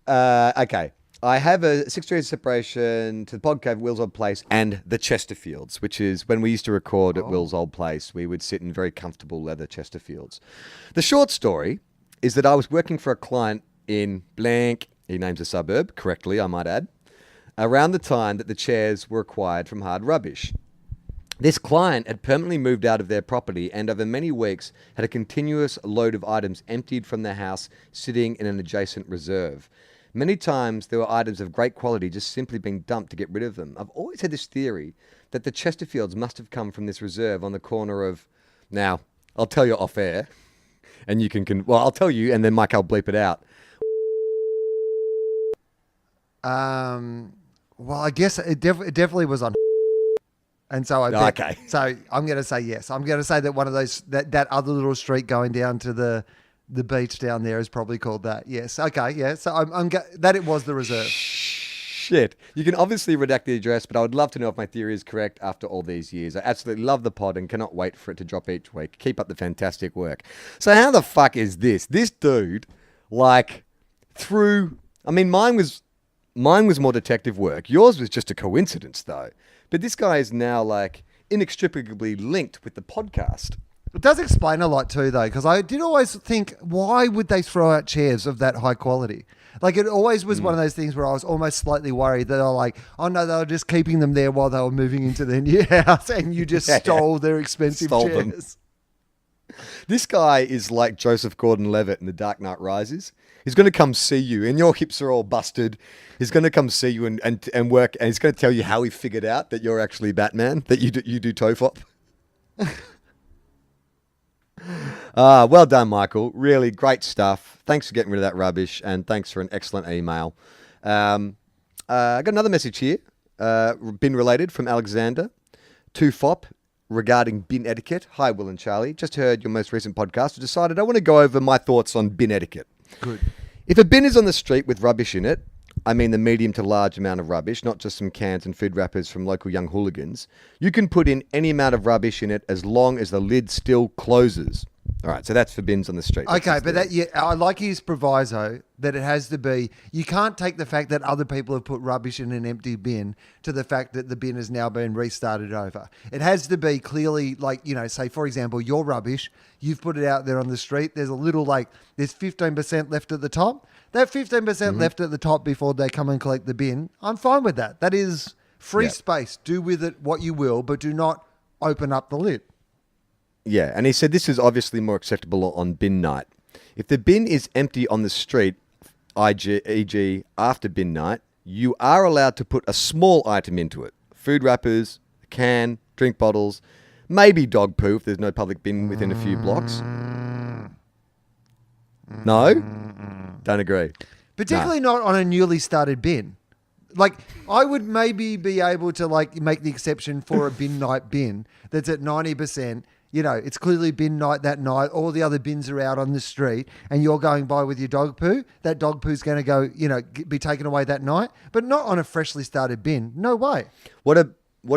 Okay. I have a 6 degrees of separation to the pod cave, Will's old place, and the Chesterfields, which is when we used to record at Will's old place, we would sit in very comfortable leather Chesterfields. The short story is that I was working for a client in blank, he names a suburb, correctly, I might add, around the time that the chairs were acquired from Hard Rubbish. This client had permanently moved out of their property and over many weeks had a continuous load of items emptied from their house sitting in an adjacent reserve. Many times there were items of great quality just simply being dumped to get rid of them. I've always had this theory that the Chesterfields must have come from this reserve on the corner of... Now, I'll tell you off air, and you can... Well, I'll tell you, and then Mike, I'll bleep it out. Well, I guess it definitely was on. And so I bet. Okay. So I'm going to say yes. I'm going to say that one of those that other little street going down to the beach down there is probably called that. Yes. Okay. Yeah. So that it was the reserve. Shit. You can obviously redact the address, but I would love to know if my theory is correct after all these years. I absolutely love the pod and cannot wait for it to drop each week. Keep up the fantastic work. So how the fuck is this? This dude, like, through... I mean, mine was more detective work. Yours was just a coincidence, though. But this guy is now, like, inextricably linked with the podcast. It does explain a lot too, though, because I did always think, why would they throw out chairs of that high quality? Like, it always was one of those things where I was almost slightly worried that they were like, oh no, they were just keeping them there while they were moving into their new house and you just stole their expensive chairs. This guy is like Joseph Gordon-Levitt in The Dark Knight Rises. He's going to come see you, and your hips are all busted. He's going to come see you and work, and he's going to tell you how he figured out that you're actually Batman, that you do TOFOP. Well done, Michael. Really great stuff. Thanks for getting rid of that rubbish, and thanks for an excellent email. I got another message here, bin related from Alexander. TOFOP regarding bin etiquette. Hi, Will and Charlie. Just heard your most recent podcast. I decided I want to go over my thoughts on bin etiquette. Good. If a bin is on the street with rubbish in it, I mean the medium to large amount of rubbish, not just some cans and food wrappers from local young hooligans, you can put in any amount of rubbish in it as long as the lid still closes. All right, so that's for bins on the street. Okay, but I like his proviso that it has to be, you can't take the fact that other people have put rubbish in an empty bin to the fact that the bin has now been restarted over. It has to be clearly, like, you know, say, for example, your rubbish, you've put it out there on the street, there's a little, like, there's 15% left at the top. That 15% left at the top before they come and collect the bin, I'm fine with that. That is free space. Do with it what you will, but do not open up the lid. Yeah, and he said this is obviously more acceptable on bin night. If the bin is empty on the street, e.g. after bin night, you are allowed to put a small item into it. Food wrappers, a can, drink bottles, maybe dog poo if there's no public bin within a few blocks. No? Don't agree. Particularly not on a newly started bin. Like, I would maybe be able to like make the exception for a bin night bin that's at 90%. You know, it's clearly bin night that night. All the other bins are out on the street and you're going by with your dog poo. That dog poo's going to go, you know, be taken away that night, but not on a freshly started bin. No way. What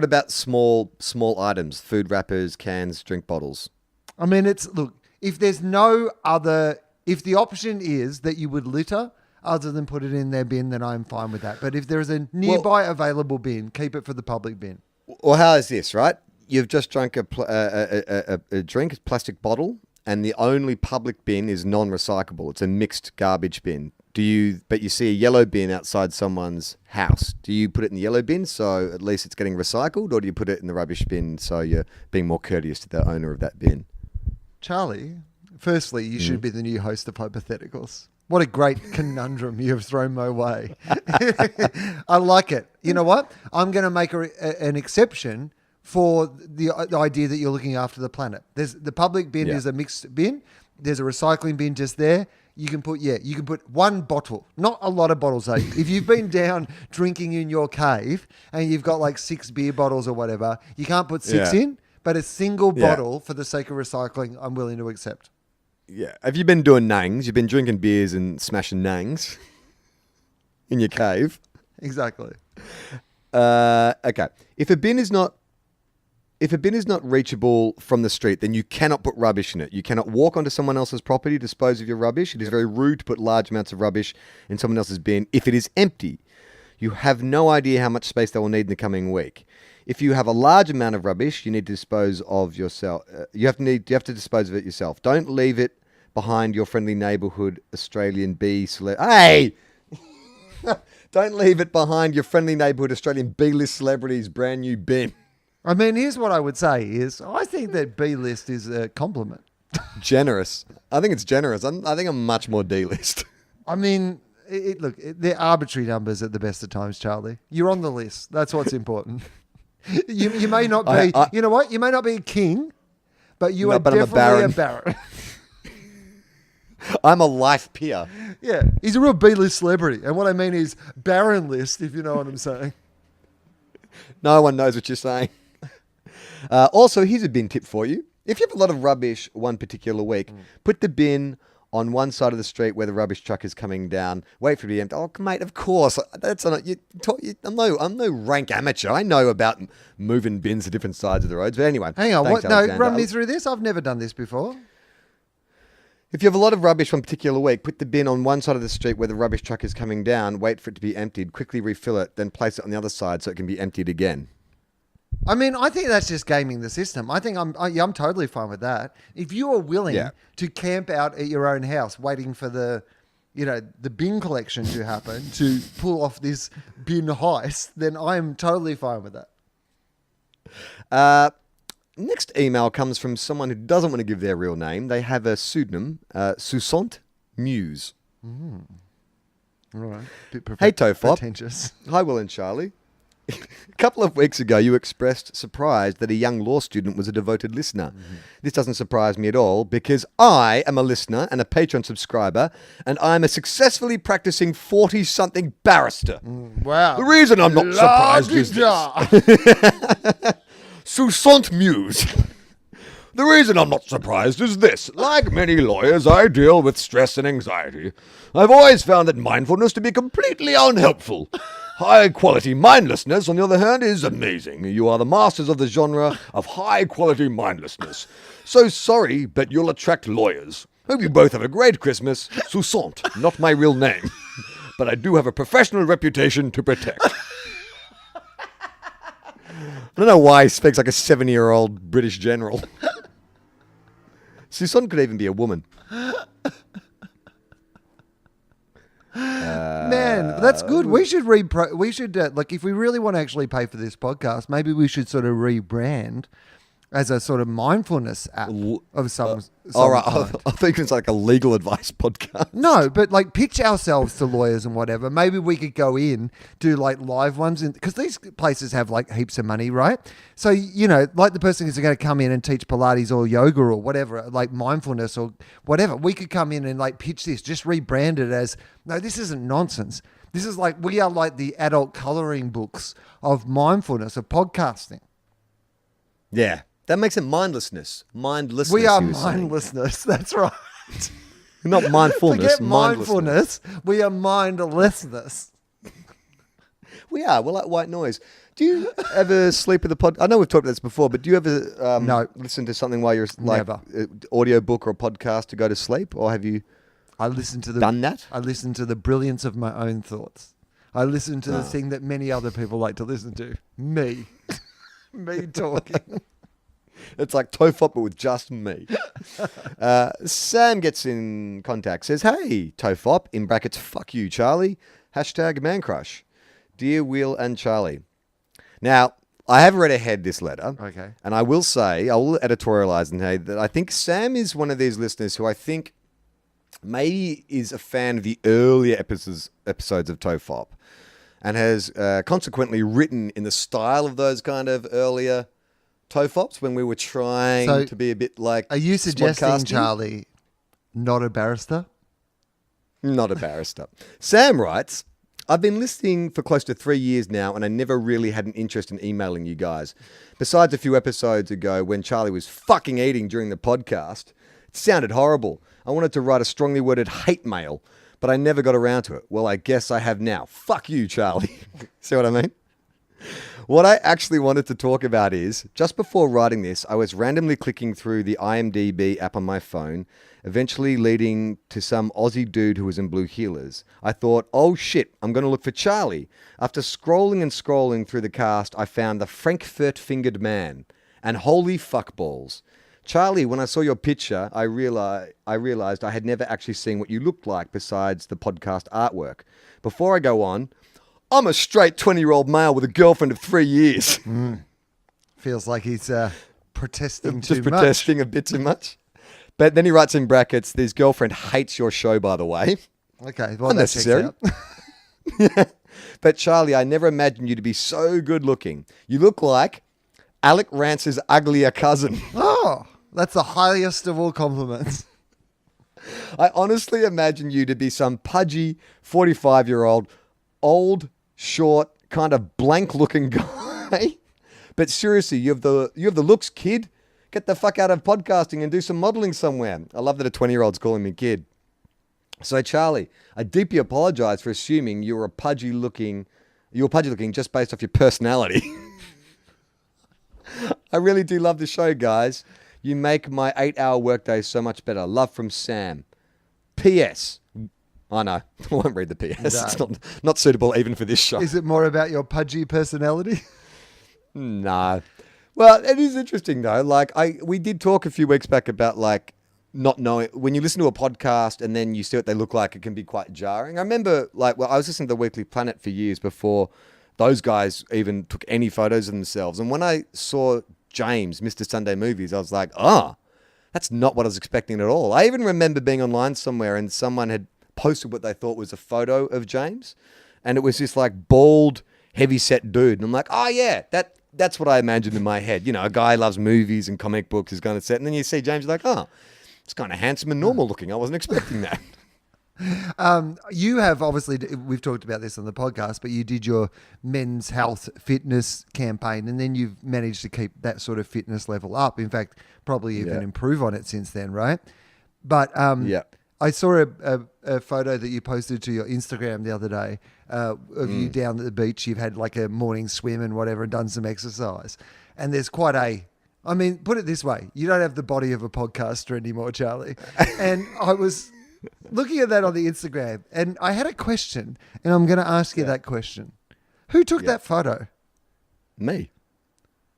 about small items, food wrappers, cans, drink bottles? I mean, look, if the option is that you would litter other than put it in their bin, then I'm fine with that. But if there is a nearby available bin, keep it for the public bin. Or how is this, right? You've just drunk a drink, a plastic bottle, and the only public bin is non-recyclable. It's a mixed garbage bin. But you see a yellow bin outside someone's house. Do you put it in the yellow bin so at least it's getting recycled, or do you put it in the rubbish bin so you're being more courteous to the owner of that bin? Charlie, firstly, you should be the new host of Hypotheticals. What a great conundrum you have thrown my way. I like it. You know what? I'm going to make an exception for the idea that you're looking after the planet. The public bin is a mixed bin. There's a recycling bin just there. You can put one bottle, not a lot of bottles. Eh? If you've been down drinking in your cave and you've got like 6 beer bottles or whatever, you can't put 6 in, but a single bottle for the sake of recycling, I'm willing to accept. Yeah. Have you been doing nangs? You've been drinking beers and smashing nangs in your cave? Exactly. Okay. If a bin is not reachable from the street, then you cannot put rubbish in it. You cannot walk onto someone else's property to dispose of your rubbish. It is very rude to put large amounts of rubbish in someone else's bin if it is empty. You have no idea how much space they will need in the coming week. If you have a large amount of rubbish, you need to dispose of yourself. You have to dispose of it yourself. Don't leave it behind your friendly neighbourhood Australian Hey! Don't leave it behind your friendly neighbourhood Australian B-list celebrities' brand new bin. I mean, here's what I would say is I think that B-list is a compliment. Generous. I think it's generous. I think I'm much more D-list. I mean, look, they're arbitrary numbers at the best of times, Charlie. You're on the list. That's what's important. You may not be, you know what? You may not be a king, but you are definitely a baron. I'm a life peer. Yeah, he's a real B-list celebrity. And what I mean is baron list, if you know what I'm saying. No one knows what you're saying. Also, here's a bin tip for you. If you have a lot of rubbish one particular week, put the bin on one side of the street where the rubbish truck is coming down. Wait for it to be empty. Oh, mate, of course. I'm no rank amateur. I know about moving bins to different sides of the roads. But anyway. Hang on. Thanks, Run me through this. I've never done this before. If you have a lot of rubbish one particular week, put the bin on one side of the street where the rubbish truck is coming down, wait for it to be emptied, quickly refill it, then place it on the other side so it can be emptied again. I mean, I think that's just gaming the system. I think I'm totally fine with that. If you are willing to camp out at your own house waiting for the bin collection to happen to pull off this bin heist, then I'm totally fine with that. Next email comes from someone who doesn't want to give their real name. They have a pseudonym, Susant Muse. All right. Hey, TOFOP. Pretentious. Hi, Will and Charlie. A couple of weeks ago, you expressed surprise that a young law student was a devoted listener. Mm-hmm. This doesn't surprise me at all because I am a listener and a Patreon subscriber, and I'm a successfully practicing 40-something barrister. Wow. The reason I'm not surprised is this. Susant Muse. The reason I'm not surprised is this. Like many lawyers, I deal with stress and anxiety. I've always found that mindfulness to be completely unhelpful. High-quality mindlessness, on the other hand, is amazing. You are the masters of the genre of high-quality mindlessness. So sorry, but you'll attract lawyers. Hope you both have a great Christmas. Susant, not my real name. But I do have a professional reputation to protect. I don't know why he speaks like a 70-year-old British general. Susant could even be a woman. Man, that's good. We should like if we really want to actually pay for this podcast, maybe we should sort of rebrand as a sort of mindfulness app of some all right, kind. I think it's like a legal advice podcast. No, but like pitch ourselves to lawyers and whatever. Maybe we could go in, do like live ones, because these places have like heaps of money, right? So, like the person who's going to come in and teach Pilates or yoga or whatever, like mindfulness or whatever, we could come in and like pitch this, just rebrand it as, no, this isn't nonsense. This is like, we are like the adult coloring books of mindfulness, of podcasting. Yeah. That makes it mindlessness. Mindlessness. We are you were saying. mindlessness. That's right. Not mindfulness. Forget mindfulness. We are mindlessness. We are. We're like white noise. Do you ever sleep with a pod? I know we've talked about this before, but do you ever No. listen to something while you're like Never. audio book or a podcast to go to sleep? Or have you I listen to done that? I listen to the brilliance of my own thoughts. I listen to the thing that many other people like to listen to. Me. Me talking. It's like TOFOP, but with just me. Sam gets in contact, says, "Hey, TOFOP, in brackets, fuck you, Charlie. Hashtag man crush. Dear Will and Charlie." Now, I have read ahead this letter. Okay. And I will say, I will editorialize and say that I think Sam is one of these listeners who I think maybe is a fan of the earlier episodes of TOFOP and has consequently written in the style of those kind of earlier TOFOPs when we were trying to be a bit like Are you suggesting, Smodcasting. Charlie, not a barrister? Not a barrister. Sam writes, "I've been listening for close to 3 years now, and I never really had an interest in emailing you guys. Besides a few episodes ago when Charlie was fucking eating during the podcast, it sounded horrible. I wanted to write a strongly worded hate mail, but I never got around to it. Well, I guess I have now. Fuck you, Charlie." See what I mean? What I actually wanted to talk about is, just before writing this, I was randomly clicking through the IMDb app on my phone, eventually leading to some Aussie dude who was in blue heelers. I thought, oh shit, I'm going to look for Charlie. After scrolling and scrolling through the cast, I found the Frankfurt-fingered man. And holy fuckballs. Charlie, when I saw your picture, I realized I had never actually seen what you looked like besides the podcast artwork. Before I go on, I'm a straight 20-year-old male with a girlfriend of 3 years. Feels like he's protesting Just too protesting a bit too much. But then he writes in brackets, "This girlfriend hates your show, by the way." much. Okay, well, that checks Unnecessary. out. But Charlie, I never imagined you to be so good looking. You look like Alec Rance's uglier cousin. Oh, that's the highest of all compliments. I honestly imagine you to be some pudgy 45-year-old, old, short, kind of blank-looking guy. But seriously, you have the looks, kid. Get the fuck out of podcasting and do some modeling somewhere. I love that a 20-year-old's calling me kid. So Charlie, I deeply apologize for assuming you were pudgy looking just based off your personality. I really do love the show, guys. You make my 8-hour workday so much better. Love from Sam. P.S. I know. I won't read the P.S. No. It's not suitable even for this show. Is it more about your pudgy personality? No. Well, it is interesting though. Like we did talk a few weeks back about like not knowing when you listen to a podcast and then you see what they look like, it can be quite jarring. I remember I was listening to the Weekly Planet for years before those guys even took any photos of themselves. And when I saw James, Mr. Sunday Movies, I was like, that's not what I was expecting at all. I even remember being online somewhere and someone had posted what they thought was a photo of James. And it was this like bald, heavy-set dude. And I'm like, oh yeah, that's what I imagined in my head. You know, a guy loves movies and comic books is going to set. And then you see James, you're like, oh, it's kind of handsome and normal looking. I wasn't expecting that. You have obviously, we've talked about this on the podcast, but you did your men's health fitness campaign and then you've managed to keep that sort of fitness level up. In fact, probably even improve on it since then, right? But I saw a photo that you posted to your Instagram the other day of you down at the beach. You've had like a morning swim and whatever and done some exercise. And there's quite put it this way, you don't have the body of a podcaster anymore, Charlie. And I was looking at that on the Instagram and I had a question and I'm going to ask you that question. Who took that photo? Me.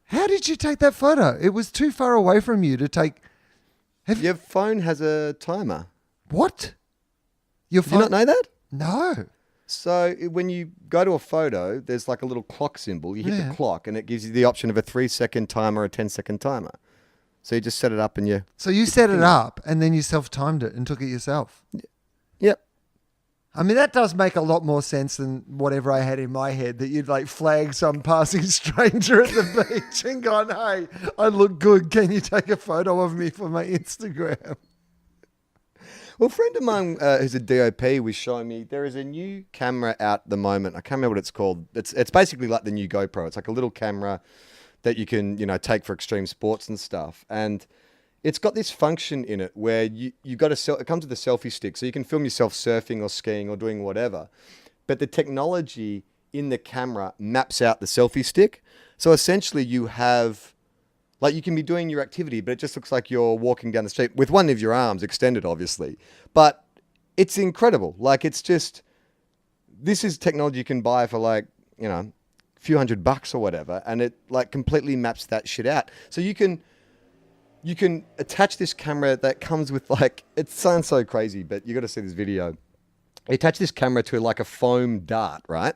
How did you take that photo? It was too far away from you to take. Your phone has a timer. What? Your Did you not know that? No. So when you go to a photo, there's like a little clock symbol. You hit the clock and it gives you the option of a 3-second timer or a 10-second timer. So you just set it up and you... So you set it up and then you self-timed it and took it yourself? Yep. I mean, that does make a lot more sense than whatever I had in my head, that you'd like flag some passing stranger at the beach and gone, hey, I look good. Can you take a photo of me for my Instagram? Well, a friend of mine who's a DOP was showing me there is a new camera out at the moment. I can't remember what it's called. It's basically like the new GoPro. It's like a little camera that you can, take for extreme sports and stuff. And it's got this function in it where you got it comes with a selfie stick, so you can film yourself surfing or skiing or doing whatever. But the technology in the camera maps out the selfie stick. So essentially you have, like, you can be doing your activity, but it just looks like you're walking down the street with one of your arms extended, obviously. But it's incredible. Like, it's just, this is technology you can buy for like, a few $100 or whatever. And it like completely maps that shit out. So you can attach this camera that comes with like, it sounds so crazy, but you got to see this video. You attach this camera to like a foam dart, right?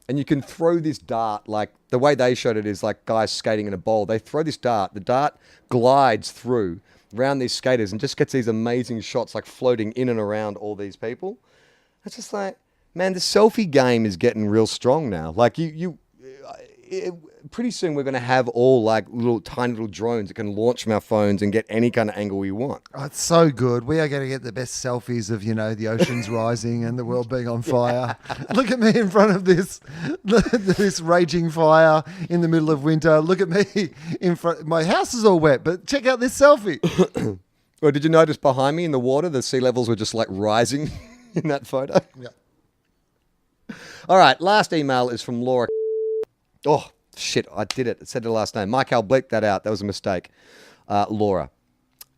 And you can throw this dart, like the way they showed it is like guys skating in a bowl. They throw this dart, the dart glides through around these skaters and just gets these amazing shots like floating in and around all these people. It's just like, man, the selfie game is getting real strong now. Like pretty soon we're going to have all like tiny little drones that can launch from our phones and get any kind of angle we want. Oh, it's so good. We are going to get the best selfies of, the oceans rising and the world being on fire. Look at me in front of this raging fire in the middle of winter. Look at me in front. My house is all wet, but check out this selfie. Well, did you notice behind me in the water, the sea levels were just like rising in that photo? Yeah. All right. Last email is from Laura. Oh, shit, I did it. It said the last name. Mike, I'll bleep that out. That was a mistake. Laura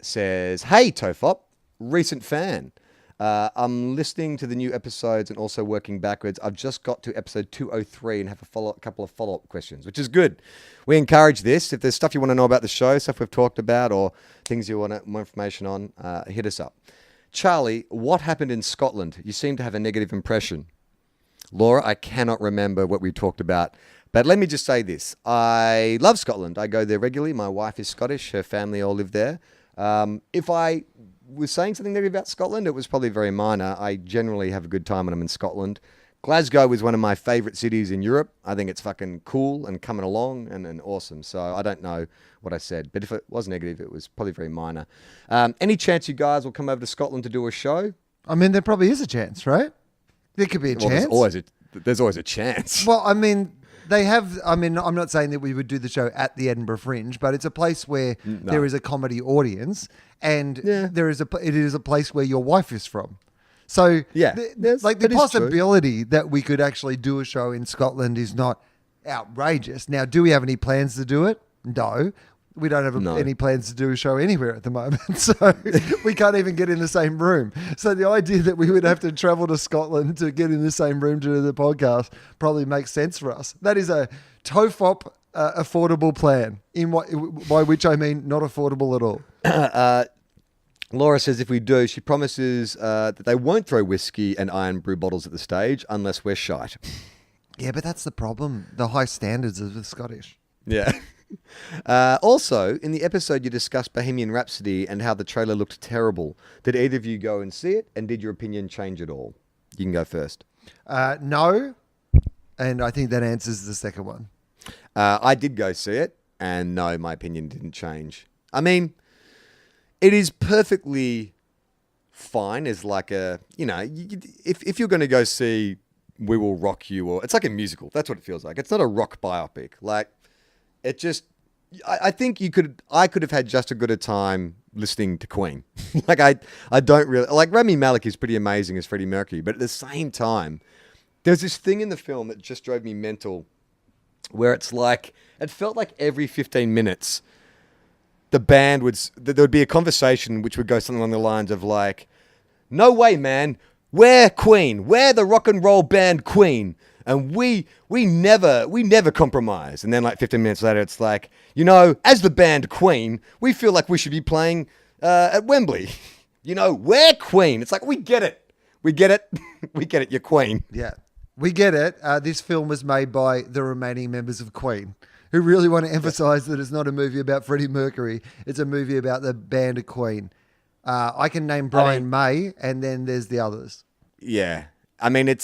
says, hey, TOFOP, recent fan. I'm listening to the new episodes and also working backwards. I've just got to episode 203 and have a couple of follow-up questions, which is good. We encourage this. If there's stuff you want to know about the show, stuff we've talked about, or things you want more information on, hit us up. Charlie, what happened in Scotland? You seem to have a negative impression. Laura, I cannot remember what we talked about. But let me just say this. I love Scotland. I go there regularly. My wife is Scottish. Her family all live there. If I was saying something negative about Scotland, it was probably very minor. I generally have a good time when I'm in Scotland. Glasgow is one of my favourite cities in Europe. I think it's fucking cool and coming along and awesome. So I don't know what I said. But if it was negative, it was probably very minor. Any chance you guys will come over to Scotland to do a show? I mean, there probably is a chance, right? There could be a chance. There's always a chance. Well, I mean... I'm not saying that we would do the show at the Edinburgh Fringe, but it's a place where there is a comedy audience, and it is a place where your wife is from. So the possibility that we could actually do a show in Scotland is not outrageous. Now, do we have any plans to do it? No. We don't have any plans to do a show anywhere at the moment, so we can't even get in the same room. So the idea that we would have to travel to Scotland to get in the same room to do the podcast probably makes sense for us. That is a TOFOP affordable plan, by which I mean not affordable at all. Laura says if we do, she promises that they won't throw whiskey and iron brew bottles at the stage unless we're shite. Yeah, but that's the problem. The high standards of the Scottish. Yeah. Also, in the episode you discussed Bohemian Rhapsody and how the trailer looked terrible. Did either of you go and see it? And did your opinion change at all? You can go first. No. And I think that answers the second one. I did go see it. And no, my opinion didn't change. I mean, it is perfectly fine as like a, if you're going to go see We Will Rock You, or it's like a musical. That's what it feels like. It's not a rock biopic. Like, it just, I think I could have had just as good a time listening to Queen. Like, I don't really, like Rami Malek is pretty amazing as Freddie Mercury, but at the same time, there's this thing in the film that just drove me mental where it's like, it felt like every 15 minutes, there would be a conversation which would go something along the lines of like, no way, man, we're Queen, we're the rock and roll band Queen. And we never compromise. And then like 15 minutes later, it's like, as the band Queen, we feel like we should be playing at Wembley. We're Queen. It's like, we get it. We get it. We get it. You're Queen. Yeah, we get it. This film was made by the remaining members of Queen, who really want to emphasize that it's not a movie about Freddie Mercury. It's a movie about the band of Queen. I can name Brian May, and then there's the others. Yeah. I mean,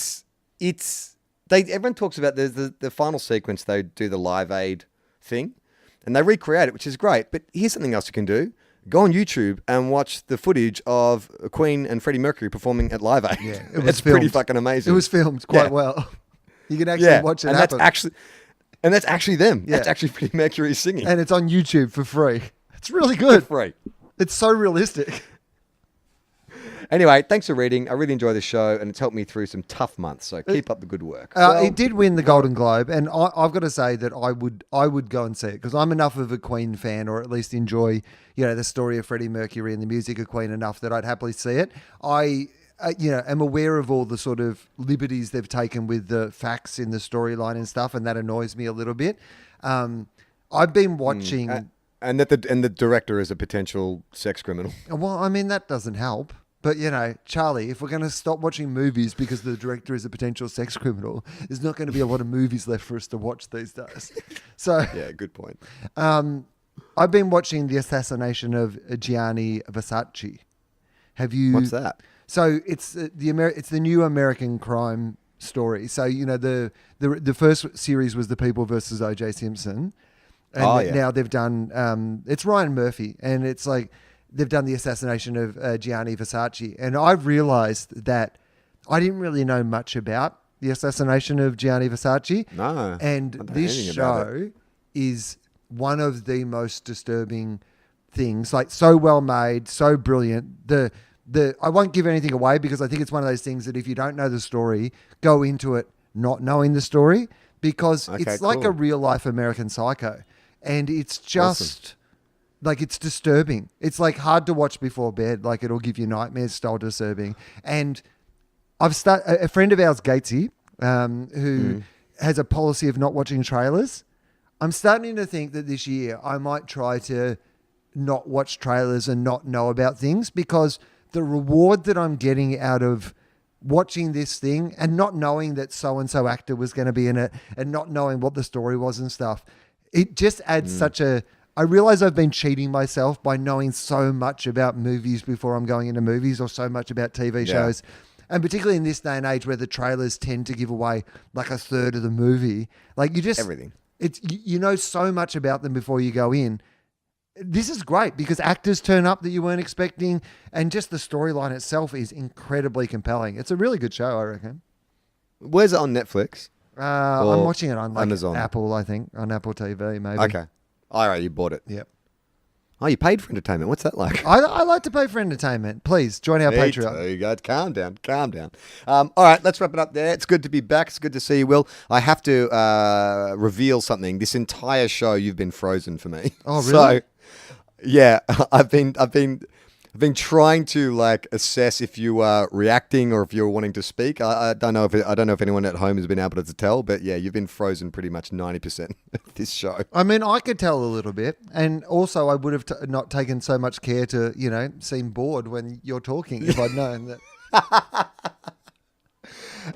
everyone talks about the final sequence. They do the Live Aid thing and they recreate it, which is great. But here's something else you can do. go on YouTube and watch the footage of Queen and Freddie Mercury performing at Live Aid. Yeah, it was It's pretty filmed. fucking amazing. It was filmed quite Yeah. well. You can actually watch it and happen. that's actually them. Yeah. That's actually Freddie Mercury singing. And it's on YouTube for free. It's really good. Free. It's so realistic. Anyway, thanks for reading. I really enjoy the show, and it's helped me through some tough months. So keep up the good work. It did win the Golden Globe, and I've got to say that I would go and see it because I'm enough of a Queen fan, or at least enjoy the story of Freddie Mercury and the music of Queen enough that I'd happily see it. I am aware of all the sort of liberties they've taken with the facts in the storyline and stuff, and that annoys me a little bit. I've been watching, and the director is a potential sex criminal. well, I mean that doesn't help. But, Charlie, if we're going to stop watching movies because the director is a potential sex criminal, there's not going to be a lot of movies left for us to watch these days. So, Yeah, good point. I've been watching The Assassination of Gianni Versace. Have you? What's that? So it's the new American crime story. So the first series was The People versus O.J. Simpson, and now they've done it's Ryan Murphy, and it's like. They've done the assassination of Gianni Versace. And I've realized that I didn't really know much about the assassination of Gianni Versace. No. And I don't know this anything about show is one of the most disturbing things. Like, so well made, so brilliant. I won't give anything away because I think it's one of those things that if you don't know the story, go into it not knowing the story because it's like a real life American Psycho. And it's just... Awesome. Like, it's disturbing. It's like hard to watch before bed. Like, it'll give you nightmares style disturbing. And a friend of ours, Gatesy, who has a policy of not watching trailers. I'm starting to think that this year I might try to not watch trailers and not know about things because the reward that I'm getting out of watching this thing and not knowing that so-and-so actor was going to be in it and not knowing what the story was and stuff, it just adds such a... I realize I've been cheating myself by knowing so much about movies before I'm going into movies or so much about TV shows. And particularly in this day and age where the trailers tend to give away like a third of the movie. Like you just... Everything. It's you know so much about them before you go in. This is great because actors turn up that you weren't expecting and just the storyline itself is incredibly compelling. It's a really good show, I reckon. Where's it on Netflix? I'm watching it on like Amazon. Apple, I think, on Apple TV maybe. Okay. All right, you bought it. Yep. Oh, you paid for entertainment. What's that like? I like to pay for entertainment. Please join our Patreon. You guys, calm down. All right, let's wrap it up there. It's good to be back. It's good to see you, Will. I have to reveal something. This entire show, you've been frozen for me. Oh, really? So, yeah, I've been trying to like assess if you are reacting or if you're wanting to speak. I don't know if anyone at home has been able to tell, but yeah, you've been frozen pretty much 90% of this show. I mean, I could tell a little bit, and also I would have not taken so much care to, seem bored when you're talking if I'd known that.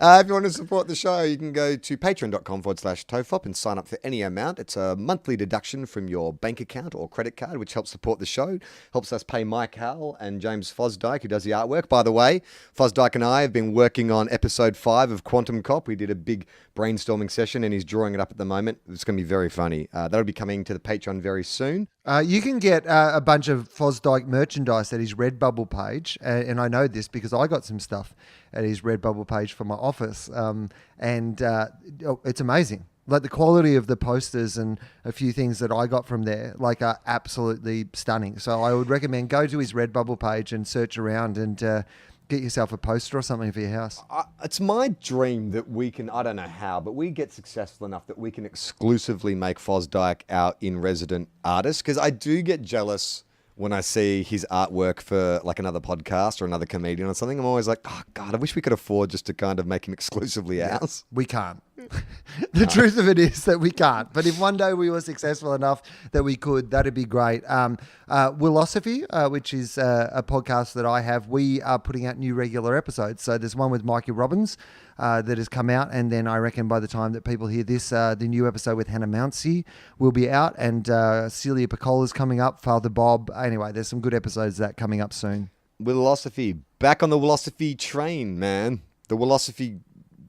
If you want to support the show, you can go to patreon.com/TOFOP and sign up for any amount. It's a monthly deduction from your bank account or credit card, which helps support the show, helps us pay Mike Howell and James Fosdyke, who does the artwork. By the way, Fosdyke and I have been working on episode 5 of Quantum Cop. We did a big brainstorming session, and he's drawing it up at the moment. It's going to be very funny. That'll be coming to the Patreon very soon. You can get a bunch of Fosdyke merchandise at his Redbubble page, and I know this because I got some stuff at his Redbubble page for my office, and it's amazing. Like the quality of the posters and a few things that I got from there, like are absolutely stunning. So I would recommend go to his Redbubble page and search around and get yourself a poster or something for your house. It's my dream that we can, I don't know how, but we get successful enough that we can exclusively make Fosdyke our in-resident artist, because I do get jealous when I see his artwork for like another podcast or another comedian or something. I'm always like, oh God, I wish we could afford just to kind of make him exclusively ours. We can't. The truth of it is that we can't. But if one day we were successful enough that we could, that'd be great. Willosophy, which is a podcast that I have, we are putting out new regular episodes. So there's one with Mikey Robbins that has come out. And then I reckon by the time that people hear this, the new episode with Hannah Mounsey will be out. And Celia Piccola's coming up, Father Bob. Anyway, there's some good episodes of that coming up soon. Willosophy. Back on the Willosophy train, man. The Willosophy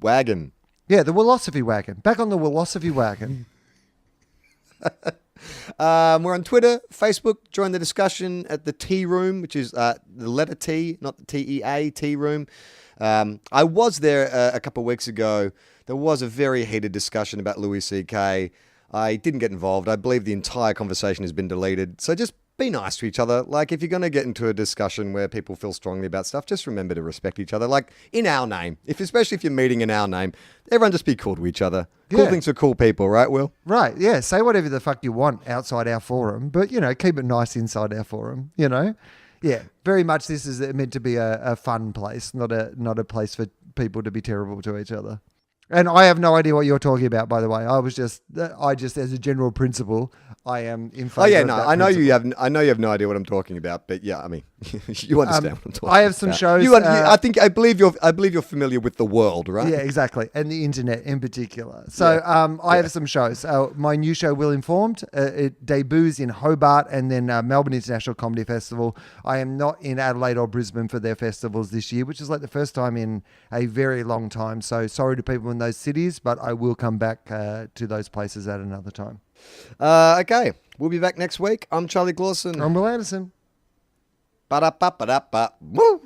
wagon. Yeah, the Willosophy wagon. Back on the Willosophy wagon. We're on Twitter, Facebook. Join the discussion at the Tea Room, which is the letter T, not the TEA, Tea Room. I was there a couple of weeks ago. There was a very heated discussion about Louis C.K. I didn't get involved. I believe the entire conversation has been deleted. So just be nice to each other. Like, if you're going to get into a discussion where people feel strongly about stuff, just remember to respect each other. Like, in our name. Especially if you're meeting in our name, everyone just be cool to each other. Cool things for cool people, right, Will? Right, yeah. Say whatever the fuck you want outside our forum, but, keep it nice inside our forum, Yeah, very much this is meant to be a fun place, not a place for people to be terrible to each other. And I have no idea what you're talking about, by the way. I just, as a general principle, I am in favour. Oh yeah, of no, that I know principle. you have. I know you have no idea what I'm talking about, but yeah, I mean, you understand what I'm talking about. I have some shows. I believe you're familiar with the world, right? Yeah, exactly, and the internet in particular. So I have some shows. My new show, Will Informed, it debuts in Hobart and then Melbourne International Comedy Festival. I am not in Adelaide or Brisbane for their festivals this year, which is like the first time in a very long time. So sorry to people in those cities, but I will come back to those places at another time. Okay, we'll be back next week. I'm Charlie Clausen. I'm Will Anderson. Ba-da-ba-ba-da-ba. Woo!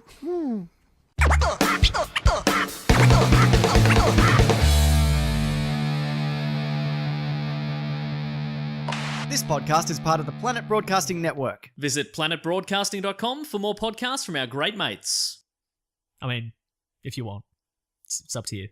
This podcast is part of the Planet Broadcasting Network. Visit planetbroadcasting.com for more podcasts from our great mates. I mean, if you want. It's up to you.